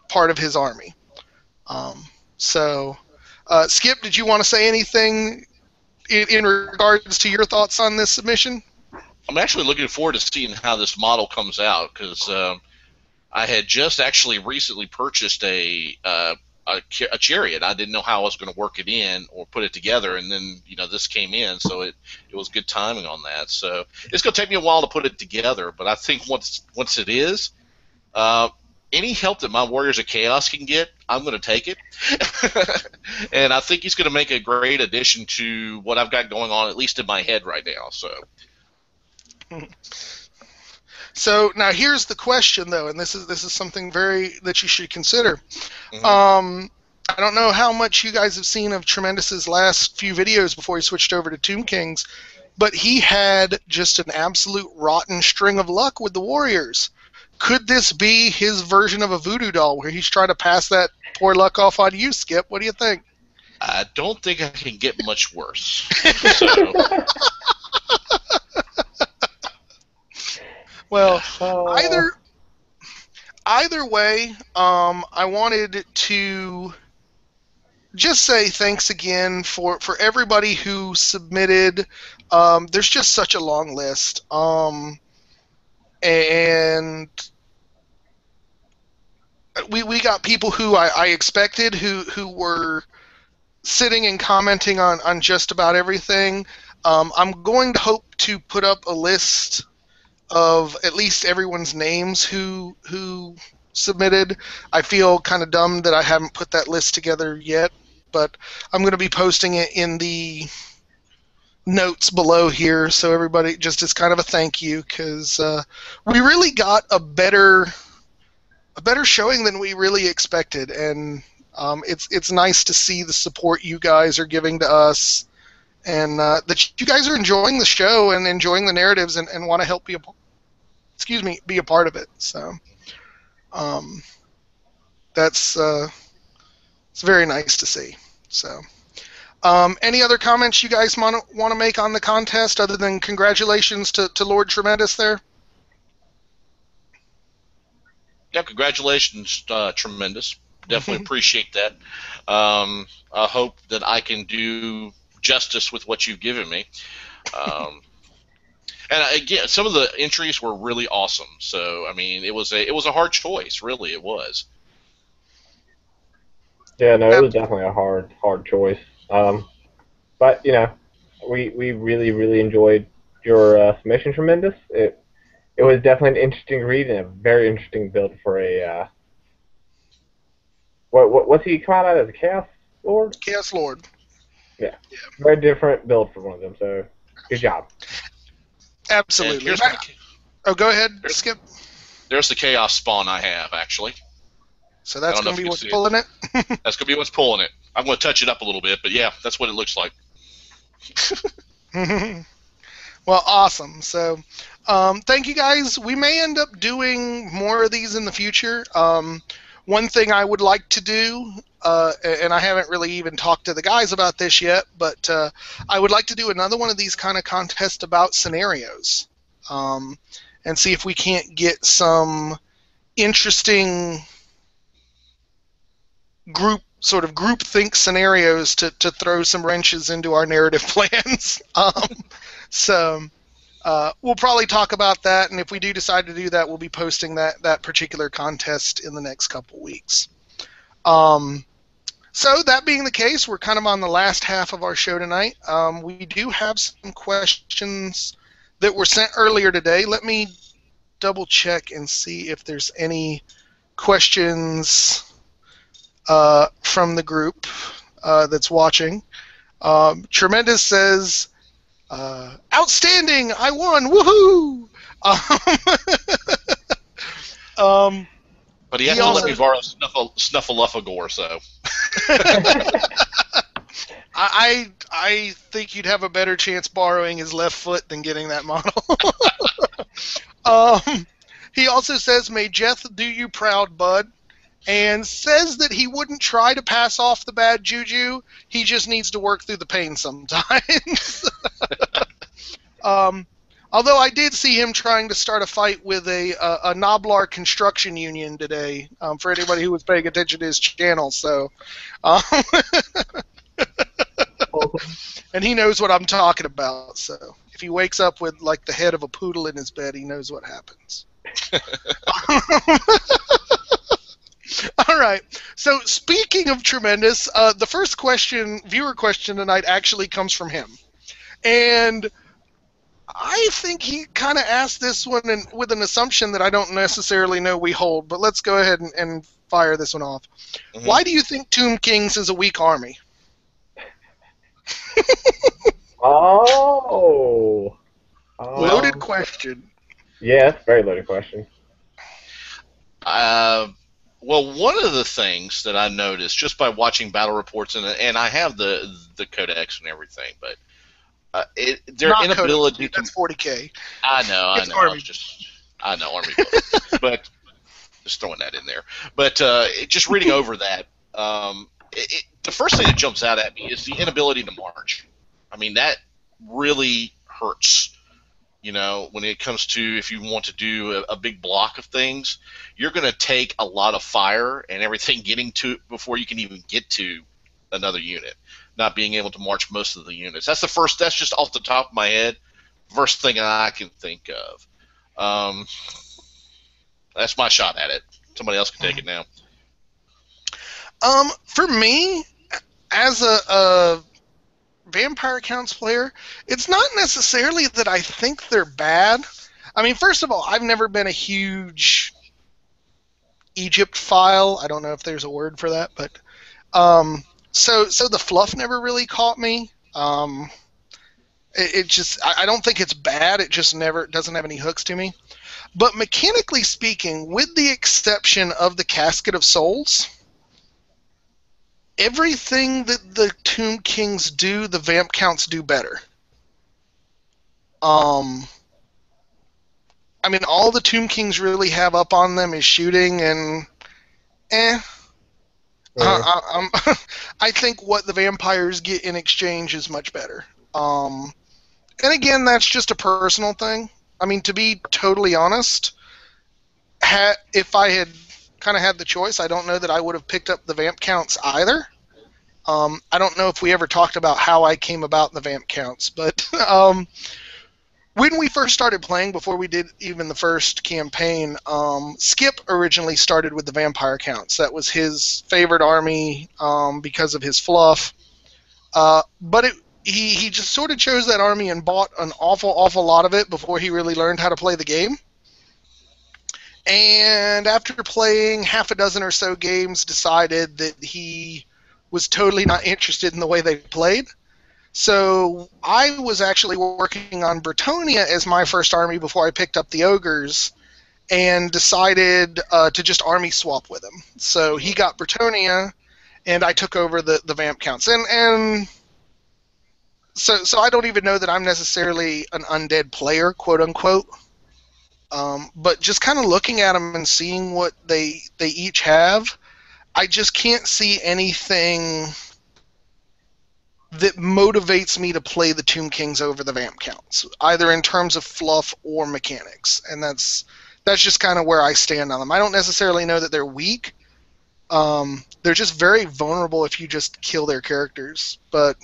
part of his army. Skip, did you want to say anything in regards to your thoughts on this submission? I'm actually looking forward to seeing how this model comes out because I had just actually recently purchased a chariot. I didn't know how I was going to work it in or put it together, and then this came in, so it was good timing on that. So it's going to take me a while to put it together, but I think once it is, any help that my Warriors of Chaos can get, I'm going to take it. And I think he's going to make a great addition to what I've got going on, at least in my head right now. So now here's the question, though, and this is something that you should consider. Mm-hmm. I don't know how much you guys have seen of Tremendous's last few videos before he switched over to Tomb Kings, but he had just an absolute rotten string of luck with the Warriors. Could this be his version of a voodoo doll where he's trying to pass that poor luck off on you, Skip? What do you think? I don't think I can get much worse. So. Well, either way, I wanted to just say thanks again for everybody who submitted. There's just such a long list. And we got people who I expected who were sitting and commenting on just about everything. I'm going to hope to put up a list of at least everyone's names who submitted. I feel kind of dumb that I haven't put that list together yet, but I'm going to be posting it in the notes below here, so everybody, just as kind of a thank you, because we really got a better showing than we really expected, and it's nice to see the support you guys are giving to us, and that you guys are enjoying the show and enjoying the narratives and want to help be a part of it. So that's it's very nice to see. So. Any other comments you guys want to make on the contest other than congratulations to Lord Tremendous there? Yeah, congratulations, Tremendous. Definitely appreciate that. I hope that I can do justice with what you've given me. And again, some of the entries were really awesome. So I mean, it was a hard choice. Really, it was. Yeah, no, it was definitely a hard choice. But we really really enjoyed your submission. Tremendous. It was definitely an interesting read and a very interesting build for a what's he come out as a Chaos Lord? Chaos Lord. Yeah, very different build for one of them. So good job. Absolutely. Here's go ahead, Skip. There's the Chaos Spawn I have, actually. So that's going to be what's pulling it? That's going to be what's pulling it. I'm going to touch it up a little bit, but yeah, that's what it looks like. Well, awesome. So thank you, guys. We may end up doing more of these in the future. One thing I would like to do, and I haven't really even talked to the guys about this yet, but I would like to do another one of these kind of contests about scenarios, and see if we can't get some interesting group think scenarios to throw some wrenches into our narrative plans. So we'll probably talk about that, and if we do decide to do that, we'll be posting that particular contest in the next couple weeks. So that being the case, we're kind of on the last half of our show tonight. We do have some questions that were sent earlier today. Let me double check and see if there's any questions from the group that's watching. Tremendous says, outstanding! I won! Woohoo! But he has to let me borrow Snuffleupagus, so. I think you'd have a better chance borrowing his left foot than getting that model. He also says, may Jeth do you proud, bud, and says that he wouldn't try to pass off the bad juju. He just needs to work through the pain sometimes. Although I did see him trying to start a fight with a Noblar construction union today, for anybody who was paying attention to his channel. So, and he knows what I'm talking about. So if he wakes up with like the head of a poodle in his bed, he knows what happens. All right. So speaking of Tremendous, the first viewer question tonight actually comes from him. And I think he kind of asked this one with an assumption that I don't necessarily know we hold, but let's go ahead and fire this one off. Mm-hmm. Why do you think Tomb Kings is a weak army? Loaded question. Yeah, it's a very loaded question. Well, one of the things that I noticed just by watching battle reports, and I have the codex and everything, but their not inability to... That's 40K. I know. Army. I know, Army books, but just throwing that in there. But just reading over that, the first thing that jumps out at me is the inability to march. I mean, that really hurts. You know, when it comes to if you want to do a big block of things, you're going to take a lot of fire and everything getting to it before you can even get to another unit, not being able to march most of the units. That's just off the top of my head, first thing I can think of. That's my shot at it. Somebody else can take it now. For me, as a Vampire Counts player, it's not necessarily that I think they're bad. I mean, first of all, I've never been a huge Egypt file. I don't know if there's a word for that, but so the fluff never really caught me. It just, I don't think it's bad. It just doesn't have any hooks to me. But mechanically speaking, with the exception of the Casket of Souls, everything that the Tomb Kings do, the Vamp Counts do better. I mean, all the Tomb Kings really have up on them is shooting, and I think what the vampires get in exchange is much better. And again, that's just a personal thing. I mean, to be totally honest, if I had kind of had the choice, I don't know that I would have picked up the Vamp Counts either. I don't know if we ever talked about how I came about in the Vamp Counts, but when we first started playing, before we did even the first campaign, Skip originally started with the Vampire Counts. That was his favorite army because of his fluff. But he just sort of chose that army and bought an awful lot of it before he really learned how to play the game. And after playing half a dozen or so games, decided that he was totally not interested in the way they played. So I was actually working on Bretonia as my first army before I picked up the Ogres, and decided to just army swap with him. So he got Bretonia, and I took over the Vamp counts. And so I don't even know that I'm necessarily an undead player, quote unquote. But just kind of looking at them and seeing what they each have, I just can't see anything that motivates me to play the Tomb Kings over the Vamp counts, either in terms of fluff or mechanics. And that's just kind of where I stand on them. I don't necessarily know that they're weak. They're just very vulnerable if you just kill their characters. But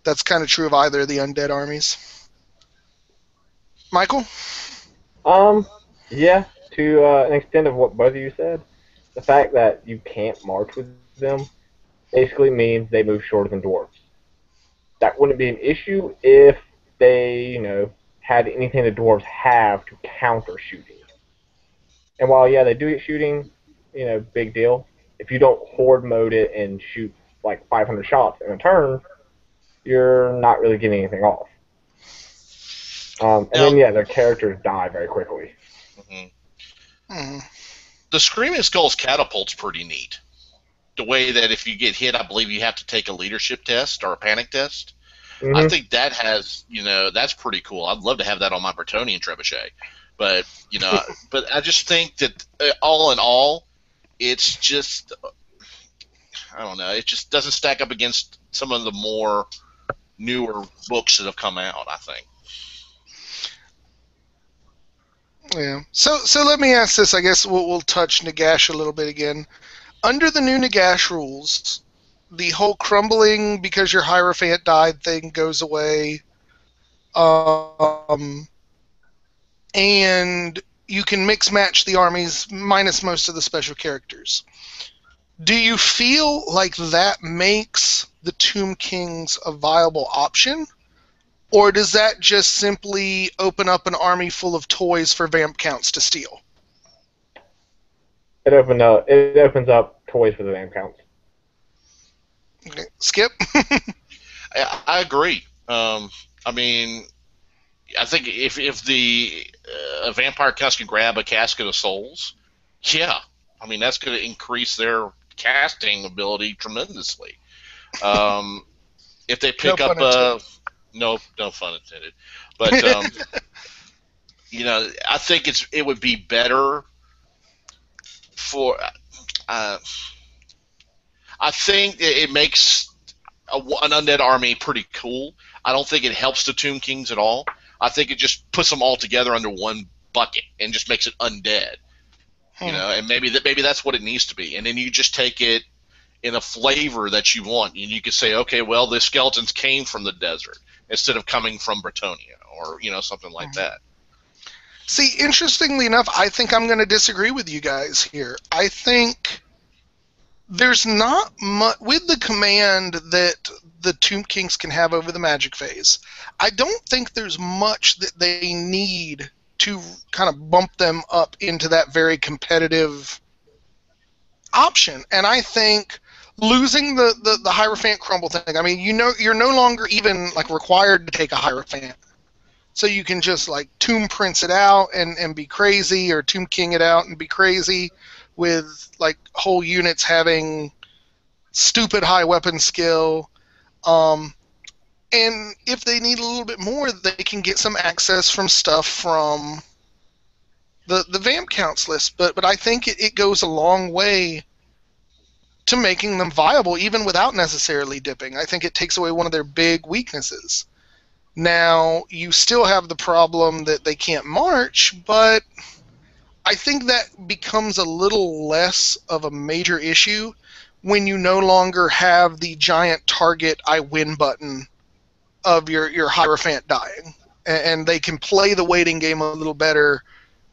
that's kind of true of either of the undead armies. Michael? Yeah, to an extent of what both of you said, the fact that you can't march with them basically means they move shorter than dwarves. That wouldn't be an issue if they, had anything the dwarves have to counter shooting. And while, yeah, they do get shooting, big deal. If you don't horde mode it and shoot like 500 shots in a turn, you're not really getting anything off. And then, yeah, their characters die very quickly. Mm-hmm. The Screaming Skull's catapult's pretty neat. The way that if you get hit, I believe you have to take a leadership test or a panic test. Mm-hmm. I think that has, that's pretty cool. I'd love to have that on my Bretonian Trebuchet. But, but I just think that all in all, it's just, I don't know, it just doesn't stack up against some of the more newer books that have come out, I think. Yeah. So let me ask this. I guess we'll touch Nagash a little bit again. Under the new Nagash rules, the whole crumbling because your Hierophant died thing goes away. And you can mix match the armies minus most of the special characters. Do you feel like that makes the Tomb Kings a viable option? Or does that just simply open up an army full of toys for Vamp counts to steal? It opens up toys for the Vamp counts. Okay. Skip? I agree. I mean, I think if the vampire counts can grab a casket of souls, yeah, I mean that's going to increase their casting ability tremendously. If they pick up no fun intended, but I think it would be better for. I think it makes an undead army pretty cool. I don't think it helps the Tomb Kings at all. I think it just puts them all together under one bucket and just makes it undead. And maybe that's what it needs to be. And then you just take it in a flavor that you want, and you could say, okay, well, the skeletons came from the desert instead of coming from Bretonia, or something like that. See, interestingly enough, I think I'm going to disagree with you guys here. I think there's not much with the command that the Tomb Kings can have over the magic phase. I don't think there's much that they need to kind of bump them up into that very competitive option. And I think losing the Hierophant crumble thing, I mean, you're no longer even like required to take a Hierophant. So you can just like Tomb Prince it out and be crazy, or Tomb King it out and be crazy, with like whole units having stupid high weapon skill. And if they need a little bit more, they can get some access from stuff from the Vamp counts list. But I think it goes a long way to making them viable, even without necessarily dipping. I think it takes away one of their big weaknesses. Now, you still have the problem that they can't march, but I think that becomes a little less of a major issue when you no longer have the giant target I win button of your Hierophant dying. And they can play the waiting game a little better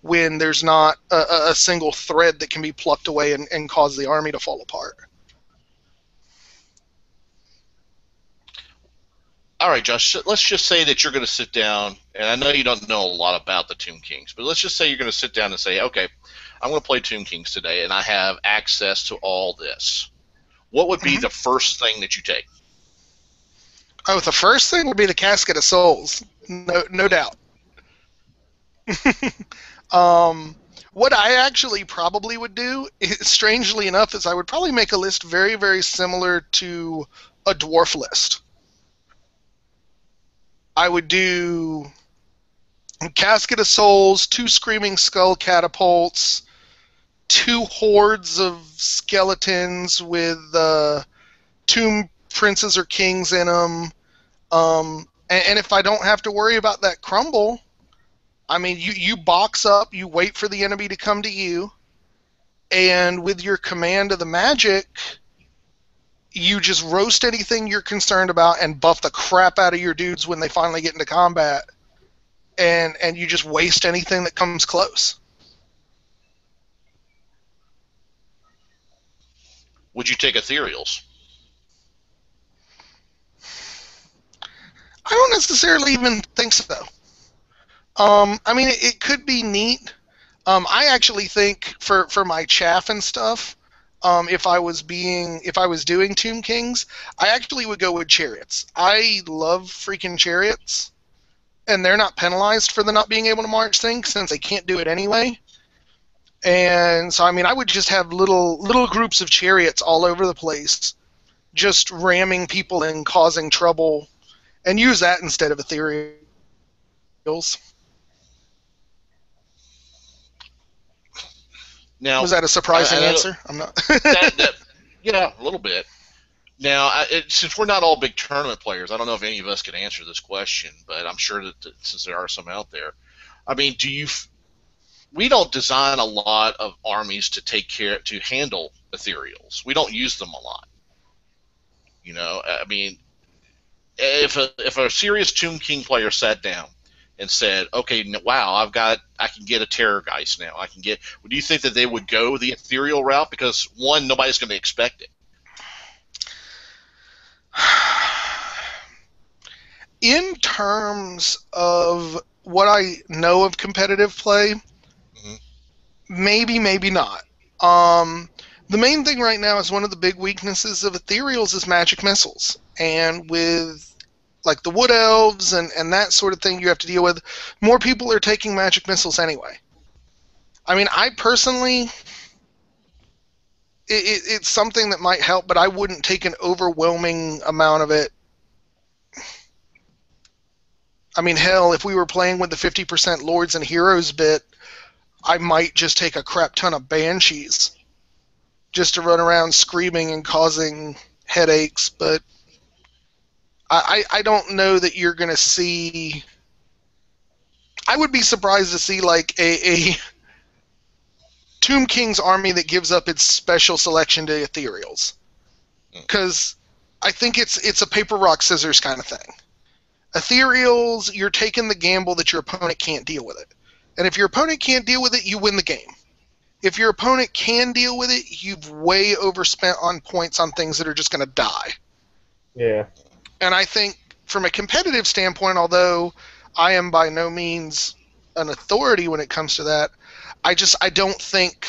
when there's not a single thread that can be plucked away and cause the army to fall apart. all right, Josh, let's just say that you're going to sit down, and I know you don't know a lot about the Tomb Kings, but let's just say you're going to sit down and say, okay, I'm going to play Tomb Kings today, and I have access to all this. What would be the first thing that you take? Oh, the first thing would be the Casket of Souls, no doubt. What I actually probably would do, strangely enough, is I would probably make a list very, very similar to a dwarf list. I would do Casket of Souls, 2 Screaming Skull catapults, 2 hordes of skeletons with tomb princes or kings in them. And if I don't have to worry about that crumble, I mean, you box up, you wait for the enemy to come to you, and with your command of the magic, you just roast anything you're concerned about and buff the crap out of your dudes when they finally get into combat, and you just waste anything that comes close. Would you take ethereals? I don't necessarily even think so. I mean, it could be neat. I actually think for my chaff and stuff, if I was doing Tomb Kings, I actually would go with chariots. I love freaking chariots, and they're not penalized for the not being able to march thing since they can't do it anyway. And so, I mean, I would just have little groups of chariots all over the place, just ramming people and causing trouble, and use that instead of ethereals. Now, was that a surprising answer? I'm not. Yeah, a little bit. Now, since we're not all big tournament players, I don't know if any of us can answer this question, but I'm sure that since there are some out there, I mean, we don't design a lot of armies to handle ethereals. We don't use them a lot. You know, I mean, if a serious Tomb King player sat down and said, okay, wow, I can get a Terrorgeist now. Do you think that they would go the ethereal route? Because one, nobody's going to expect it. In terms of what I know of competitive play, maybe not. The main thing right now is one of the big weaknesses of ethereals is magic missiles. And with like the Wood Elves and that sort of thing you have to deal with, more people are taking magic missiles anyway. I mean, I personally, it's something that might help, but I wouldn't take an overwhelming amount of it. I mean, hell, if we were playing with the 50% Lords and Heroes bit, I might just take a crap ton of Banshees just to run around screaming and causing headaches, but I don't know that you're going to see... I would be surprised to see like a Tomb King's army that gives up its special selection to ethereals. Because I think it's a paper, rock, scissors kind of thing. Ethereals, you're taking the gamble that your opponent can't deal with it. And if your opponent can't deal with it, you win the game. If your opponent can deal with it, you've way overspent on points on things that are just going to die. Yeah. And I think from a competitive standpoint, although I am by no means an authority when it comes to that, I don't think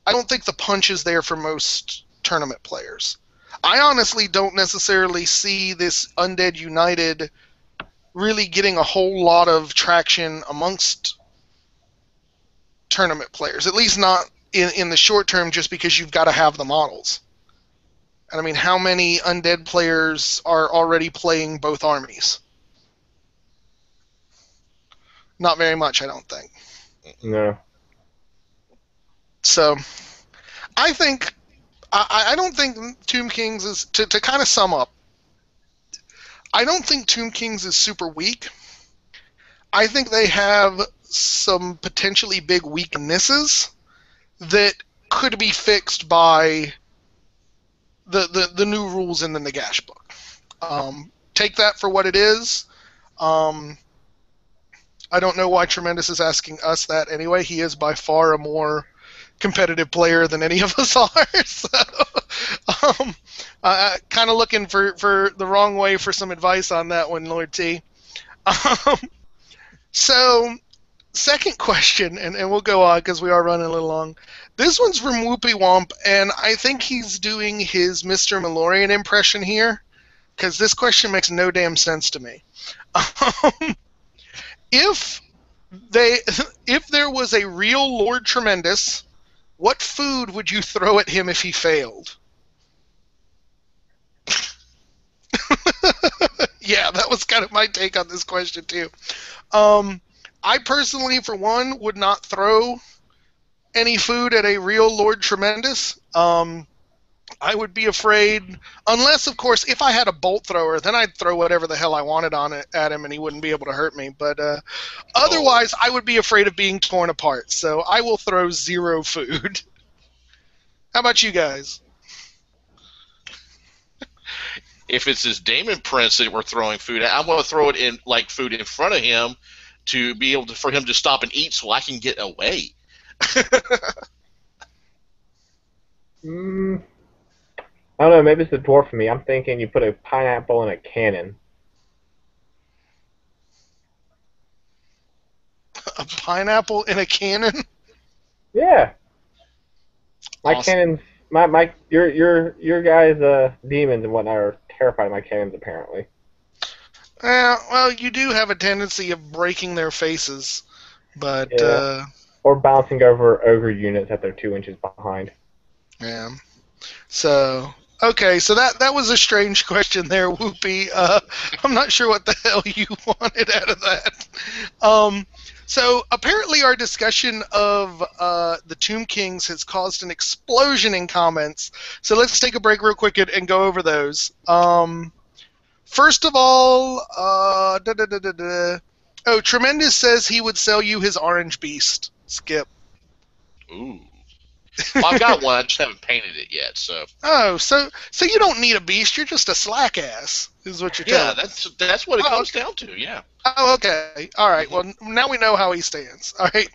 the punch is there for most tournament players. I honestly don't necessarily see this Undead United really getting a whole lot of traction amongst tournament players, at least not in the short term, just because you've got to have the models. And I mean, how many Undead players are already playing both armies? Not very much, I don't think. No. So, I don't think Tomb Kings is, to kind of sum up, I don't think Tomb Kings is super weak. I think they have some potentially big weaknesses that could be fixed by the new rules in the Nagash book. Take that for what it is. I don't know why Tremendous is asking us that anyway. He is by far a more competitive player than any of us are. So, Kind of looking for the wrong way for some advice on that one, Lord T. So, second question, and we'll go on because we are running a little long. This one's from Whoopie Womp, and I think he's doing his Mr. Malorian impression here, because this question makes no damn sense to me. If there was a real Lord Tremendous, what food would you throw at him if he failed? Yeah, that was kind of my take on this question too. I personally, for one, would not throw any food at a real Lord Tremendous. I would be afraid, unless, of course, if I had a bolt thrower, then I'd throw whatever the hell I wanted on it at him, and he wouldn't be able to hurt me. But otherwise, I would be afraid of being torn apart. So I will throw 0 food. How about you guys? If it's his Damon Prince that we're throwing food at, I'm going to throw it in like food in front of him to be able to, for him to stop and eat so I can get away. I don't know, maybe it's the dwarf for me. I'm thinking you put a pineapple in a cannon. A pineapple in a cannon? Yeah. My Awesome. cannons, your guys' demons and whatnot are terrified of my cannons, apparently. Well, you do have a tendency of breaking their faces, but Yeah. Or bouncing over ogre units that they're 2 inches behind. yeah. So, okay, so that was a strange question there, Whoopi. I'm not sure what the hell you wanted out of that. So apparently our discussion of the Tomb Kings has caused an explosion in comments. So let's take a break real quick and go over those. First of all, Tremendous says he would sell you his orange beast. Skip. Ooh. Well, I've got one. I just haven't painted it yet. So. Oh, so you don't need a beast. You're just a slack ass, is what you're telling me. Yeah, that's what it comes down to. Yeah. Oh, okay. All right. Well, now we know how he stands. All right.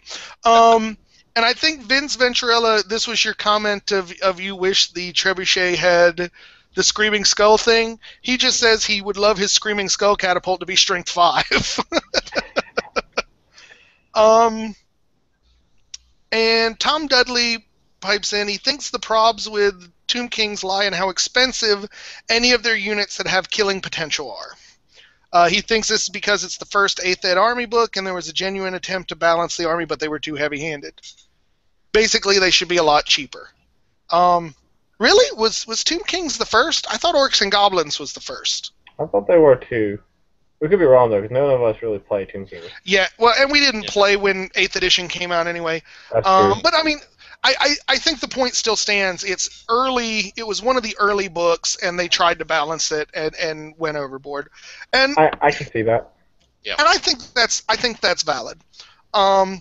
And I think Vince Venturella, this was your comment of you wish the Trebuchet had the Screaming Skull thing. He just says he would love his Screaming Skull catapult to be strength 5. And Tom Dudley pipes in, he thinks the probs with Tomb Kings lie in how expensive any of their units that have killing potential are. He thinks this is because it's the first 8th Ed Army book and there was a genuine attempt to balance the army, but they were too heavy-handed. Basically, they should be a lot cheaper. Really? Was Tomb Kings the first? I thought Orcs and Goblins was the first. I thought they were too. We could be wrong, though, because none of us really play Tomb Kings. Yeah, well, and we didn't play when 8th edition came out anyway. That's true. But, I mean, I think the point still stands. It's early. It was one of the early books, and they tried to balance it and went overboard. And I can see that. Yeah. And I think that's valid. And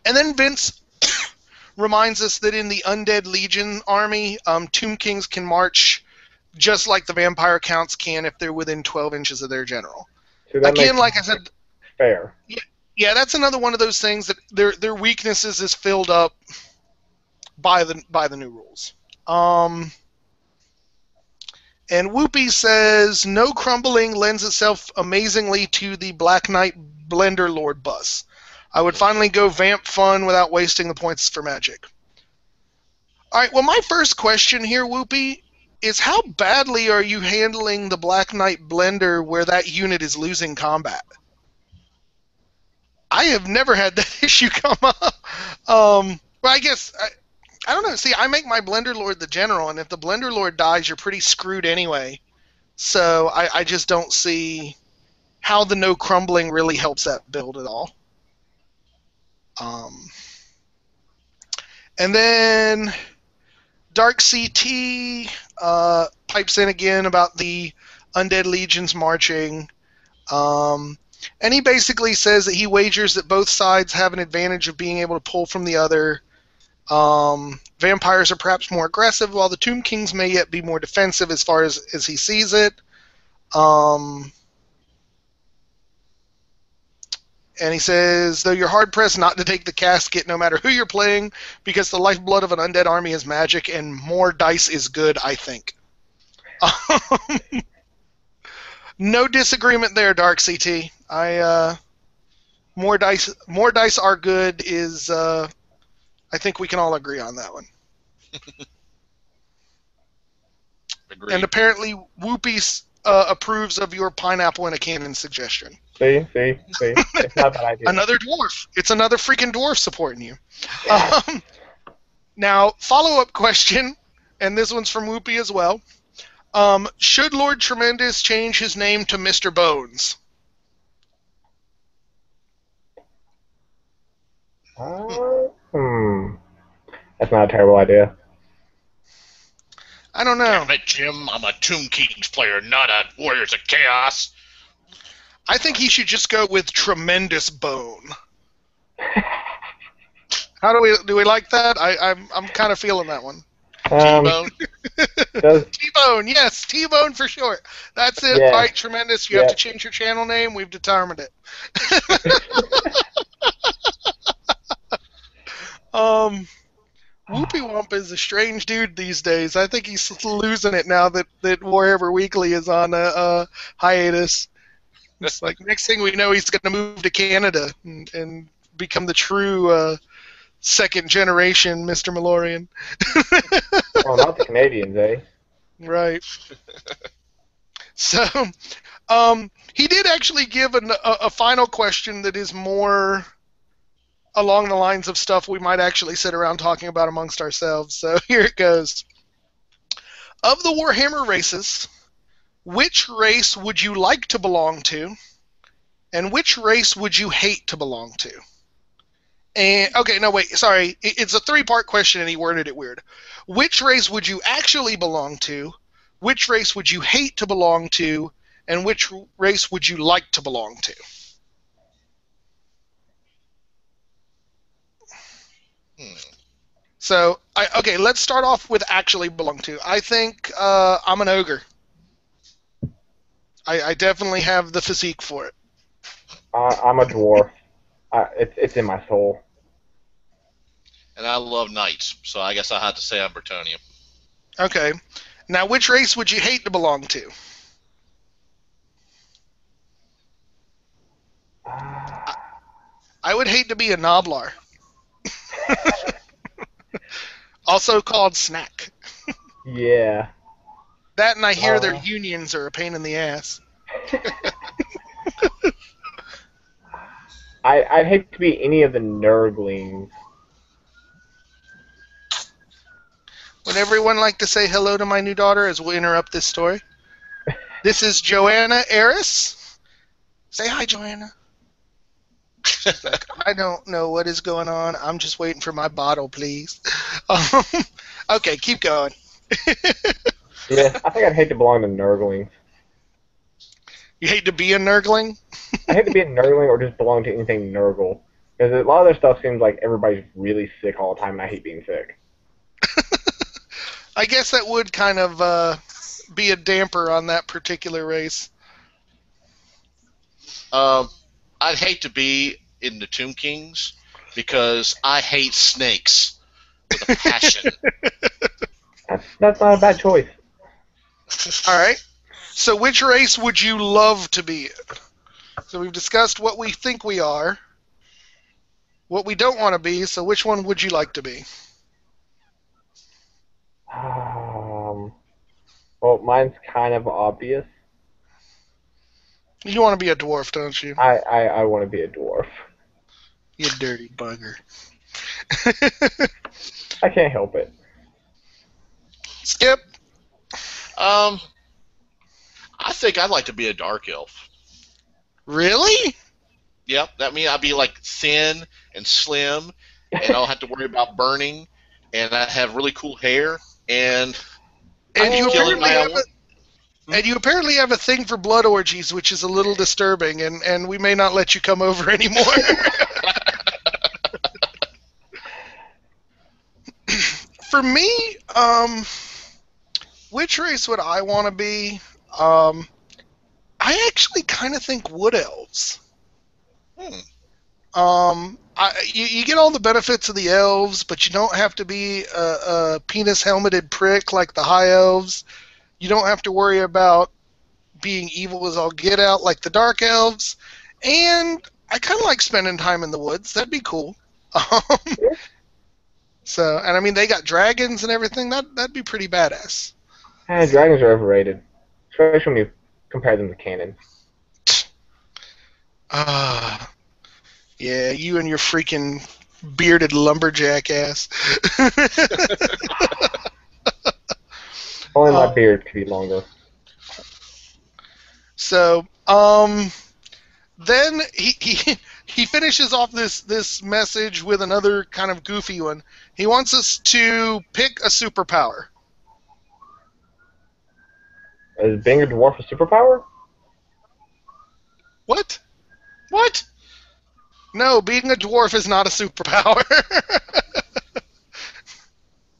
then Vince reminds us that in the Undead Legion army, Tomb Kings can march just like the Vampire Counts can if they're within 12 inches of their general. So that Again, makes like I said, fair. Yeah, that's another one of those things that their weaknesses is filled up by the new rules. And Whoopi says, no crumbling lends itself amazingly to the Black Knight Blender Lord bus. I would finally go vamp fun without wasting the points for magic. All right, well, my first question here, Whoopi, is how badly are you handling the Black Knight Blender where that unit is losing combat? I have never had that issue come up. Well, I guess... I don't know. See, I make my Blender Lord the general, and if the Blender Lord dies, you're pretty screwed anyway. So I just don't see how the no crumbling really helps that build at all. And then Dark CT pipes in again about the Undead Legions marching. And he basically says that he wagers that both sides have an advantage of being able to pull from the other. Vampires are perhaps more aggressive, while the Tomb Kings may yet be more defensive as far as he sees it. And he says, though you're hard-pressed not to take the casket no matter who you're playing, because the lifeblood of an undead army is magic, and more dice is good, I think. No disagreement there, Dark CT. More dice are good is I think we can all agree on that one. Agreed. And apparently Whoopi approves of your pineapple in a cannon suggestion. See? It's not a bad idea. Another dwarf. It's another freaking dwarf supporting you. Yeah. Now, follow-up question, and this one's from Whoopi as well. Should Lord Tremendous change his name to Mr. Bones? That's not a terrible idea. I don't know. Damn it, Jim. I'm a Tomb Kings player, not a Warriors of Chaos. I think he should just go with Tremendous Bone. How do we like that? I'm kind of feeling that one. T-Bone. T-Bone, yes, T-Bone for short. That's it. Yeah. All right, Tremendous. You have to change your channel name. We've determined it. Whoopi Wump is a strange dude these days. I think he's losing it now that Warhammer Weekly is on a hiatus. It's like next thing we know, he's going to move to Canada and become the true second generation Mr. Malorian. Oh, not the Canadians, eh? Right. So, he did actually give a final question that is more along the lines of stuff we might actually sit around talking about amongst ourselves. So here it goes. Of the Warhammer races, which race would you like to belong to, and which race would you hate to belong to? And okay, no, wait, sorry. It's a three-part question, and he worded it weird. Which race would you actually belong to? Which race would you hate to belong to? And which race would you like to belong to? So, okay, let's start off with actually belong to. I think I'm an ogre. I definitely have the physique for it. I'm a dwarf. It's in my soul. And I love knights, so I guess I have to say I'm Bretonnian. Okay. Now, which race would you hate to belong to? I would hate to be a Noblar. Also called Snack. Yeah. That and I hear their unions are a pain in the ass. I'd hate to be any of the Nurglings. Would everyone like to say hello to my new daughter as we interrupt this story? This is Joanna Eris. Say hi, Joanna. I don't know what is going on. I'm just waiting for my bottle, please. Okay, keep going. Yeah, I think I'd hate to belong to Nurglings. You hate to be a Nurgling? I hate to be a Nurgling or just belong to anything Nurgle. Because a lot of their stuff seems like everybody's really sick all the time, and I hate being sick. I guess that would kind of be a damper on that particular race. I'd hate to be in the Tomb Kings because I hate snakes with a passion. That's not a bad choice. All right. So which race would you love to be in? So we've discussed what we think we are, what we don't want to be, so which one would you like to be? Well, mine's kind of obvious. You want to be a dwarf, don't you? I want to be a dwarf. You dirty bugger. I can't help it. Skip? I think I'd like to be a dark elf. Really? Yep, that means I'd be like thin and slim, and I don't have to worry about burning, and I have really cool hair, and you apparently have a thing for blood orgies, which is a little disturbing, and we may not let you come over anymore. For me, which race would I want to be? I actually kind of think wood elves. You get all the benefits of the elves, but you don't have to be a penis-helmeted prick like the high elves. You don't have to worry about being evil as all get out like the Dark Elves. And I kind of like spending time in the woods. That'd be cool. So, and I mean, they got dragons and everything. That'd be pretty badass. Dragons are overrated, especially when you compare them to cannons. Yeah, you and your freaking bearded lumberjack ass. Only my beard could be longer. So, then he finishes off this message with another kind of goofy one. He wants us to pick a superpower. Is being a dwarf a superpower? What? What? No, being a dwarf is not a superpower.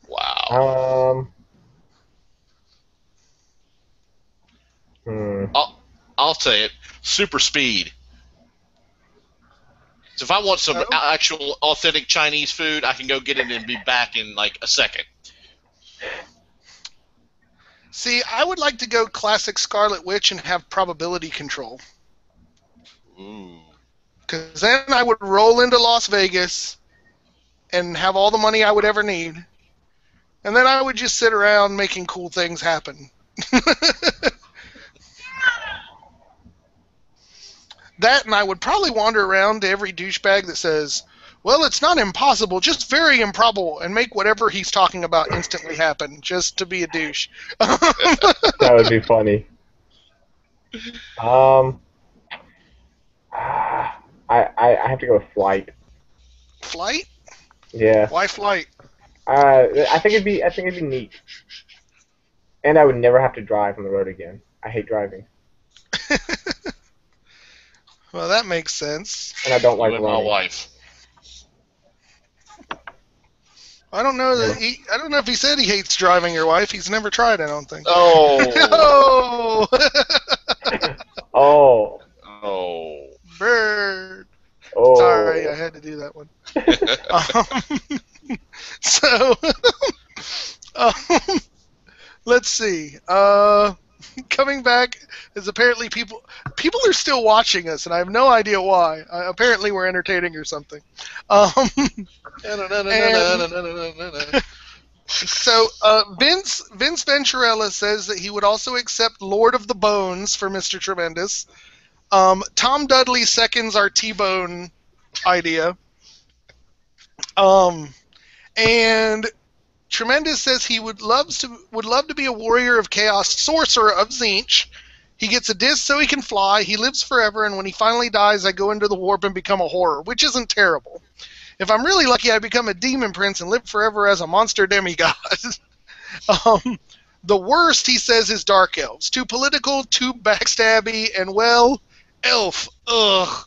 Wow. I'll say it. Super speed. So if I want some actual authentic Chinese food, I can go get it and be back in like a second. See, I would like to go classic Scarlet Witch and have probability control. Ooh. Because then I would roll into Las Vegas and have all the money I would ever need. And then I would just sit around making cool things happen. That, and I would probably wander around to every douchebag that says, well, it's not impossible, just very improbable, and make whatever he's talking about instantly happen, just to be a douche. That would be funny. I have to go with flight. Flight? Yeah. Why flight? I think it'd be neat. And I would never have to drive on the road again. I hate driving. Well, that makes sense. And I don't like my wife. I don't know that I don't know if he said he hates driving your wife. He's never tried, I don't think. Oh. Oh. Oh. Bird. Oh. Sorry, I had to do that one. So, let's see. Coming back is apparently people are still watching us, and I have no idea why. Apparently, we're entertaining or something. So Vince Venturella says that he would also accept Lord of the Bones for Mr. Tremendous. Tom Dudley seconds our T-Bone idea. And Tremendous says he would love to be a warrior of chaos, sorcerer of Tzeentch. He gets a disc so he can fly. He lives forever, and when he finally dies, I go into the warp and become a horror, which isn't terrible. If I'm really lucky, I become a demon prince and live forever as a monster demigod. The worst, he says, is dark elves. Too political, too backstabby, and, well, elf. Ugh.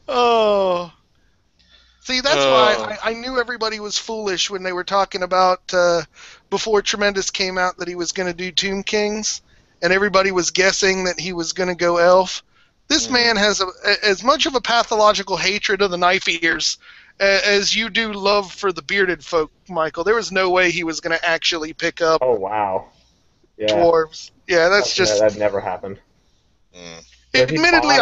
Oh. See, that's why I knew everybody was foolish when they were talking about, before Tremendous came out, that he was going to do Tomb Kings, and everybody was guessing that he was going to go elf. This man has as much of a pathological hatred of the knife eaters as you do love for the bearded folk, Michael. There was no way he was going to actually pick up dwarves. Yeah, that never happened. Admittedly,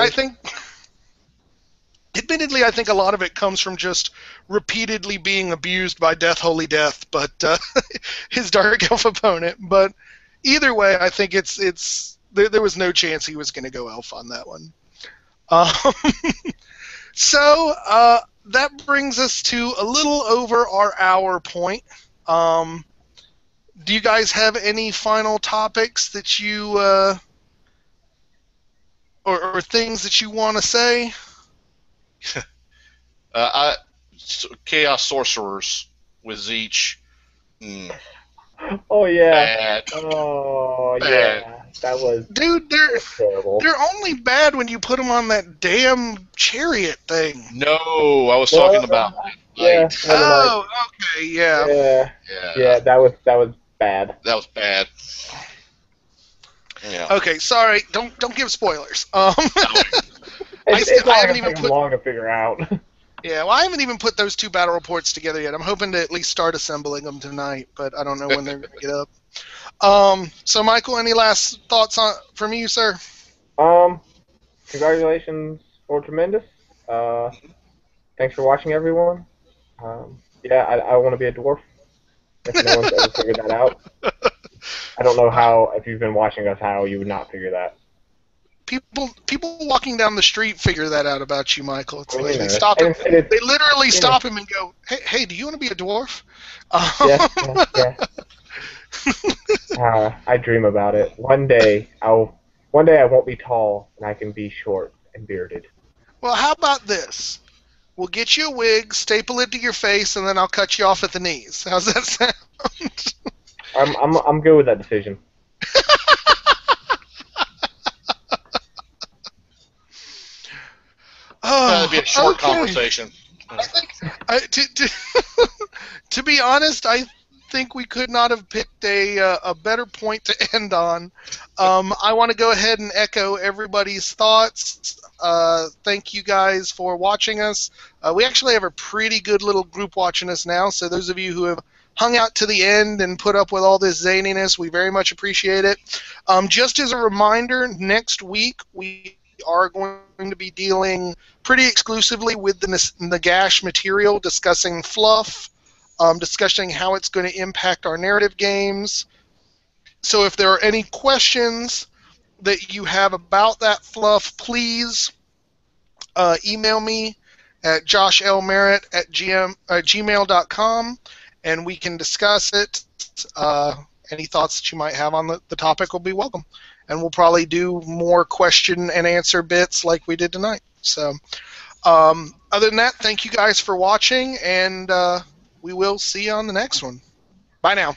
I think a lot of it comes from just repeatedly being abused by Death Holy Death, but his dark elf opponent. But either way, I think there was no chance he was going to go elf on that one. So that brings us to a little over our hour point. Do you guys have any final topics that you or things that you want to say? Chaos sorcerers with Tzeentch. Oh yeah. Bad. Oh Bad. yeah. That was. Dude, they're only bad when you put them on that damn chariot thing. No, I was talking about. Yeah. Oh, okay, yeah. Yeah. That was bad. That was bad. Yeah. Okay, sorry. Don't give spoilers. It's not going to take long to figure out. Yeah, well, I haven't even put those two battle reports together yet. I'm hoping to at least start assembling them tonight, but I don't know when they're going to get up. So, Michael, any last thoughts from you, sir? Um, Congratulations for tremendous. Uh, Thanks for watching, everyone. Yeah, I want to be a dwarf. If no one's ever figured that out, I don't know how. If you've been watching us, how you would not figure that. People walking down the street figure that out about you, Michael. It's I mean, like you they know, stop him. and it's They literally you know, stop him and go, "Hey, do you want to be a dwarf?" yeah, yeah, yeah. I dream about it. One day I won't be tall and I can be short and bearded. Well, how about this? We'll get you a wig, staple it to your face, and then I'll cut you off at the knees. How's that sound? I'm good with that decision. That'd be a short Okay. conversation. I think to be honest, I think we could not have picked a better point to end on. I want to go ahead and echo everybody's thoughts. Thank you guys for watching us. We actually have a pretty good little group watching us now, so those of you who have hung out to the end and put up with all this zaniness, we very much appreciate it. Just as a reminder, next week we are going to be dealing pretty exclusively with the Nagash material, discussing fluff, discussing how it's going to impact our narrative games. So if there are any questions that you have about that fluff, please email me at joshlmerritt@gmail.com, and we can discuss it. Any thoughts that you might have on the topic will be welcome. And we'll probably do more question and answer bits like we did tonight. So other than that, thank you guys for watching, and we will see you on the next one. Bye now.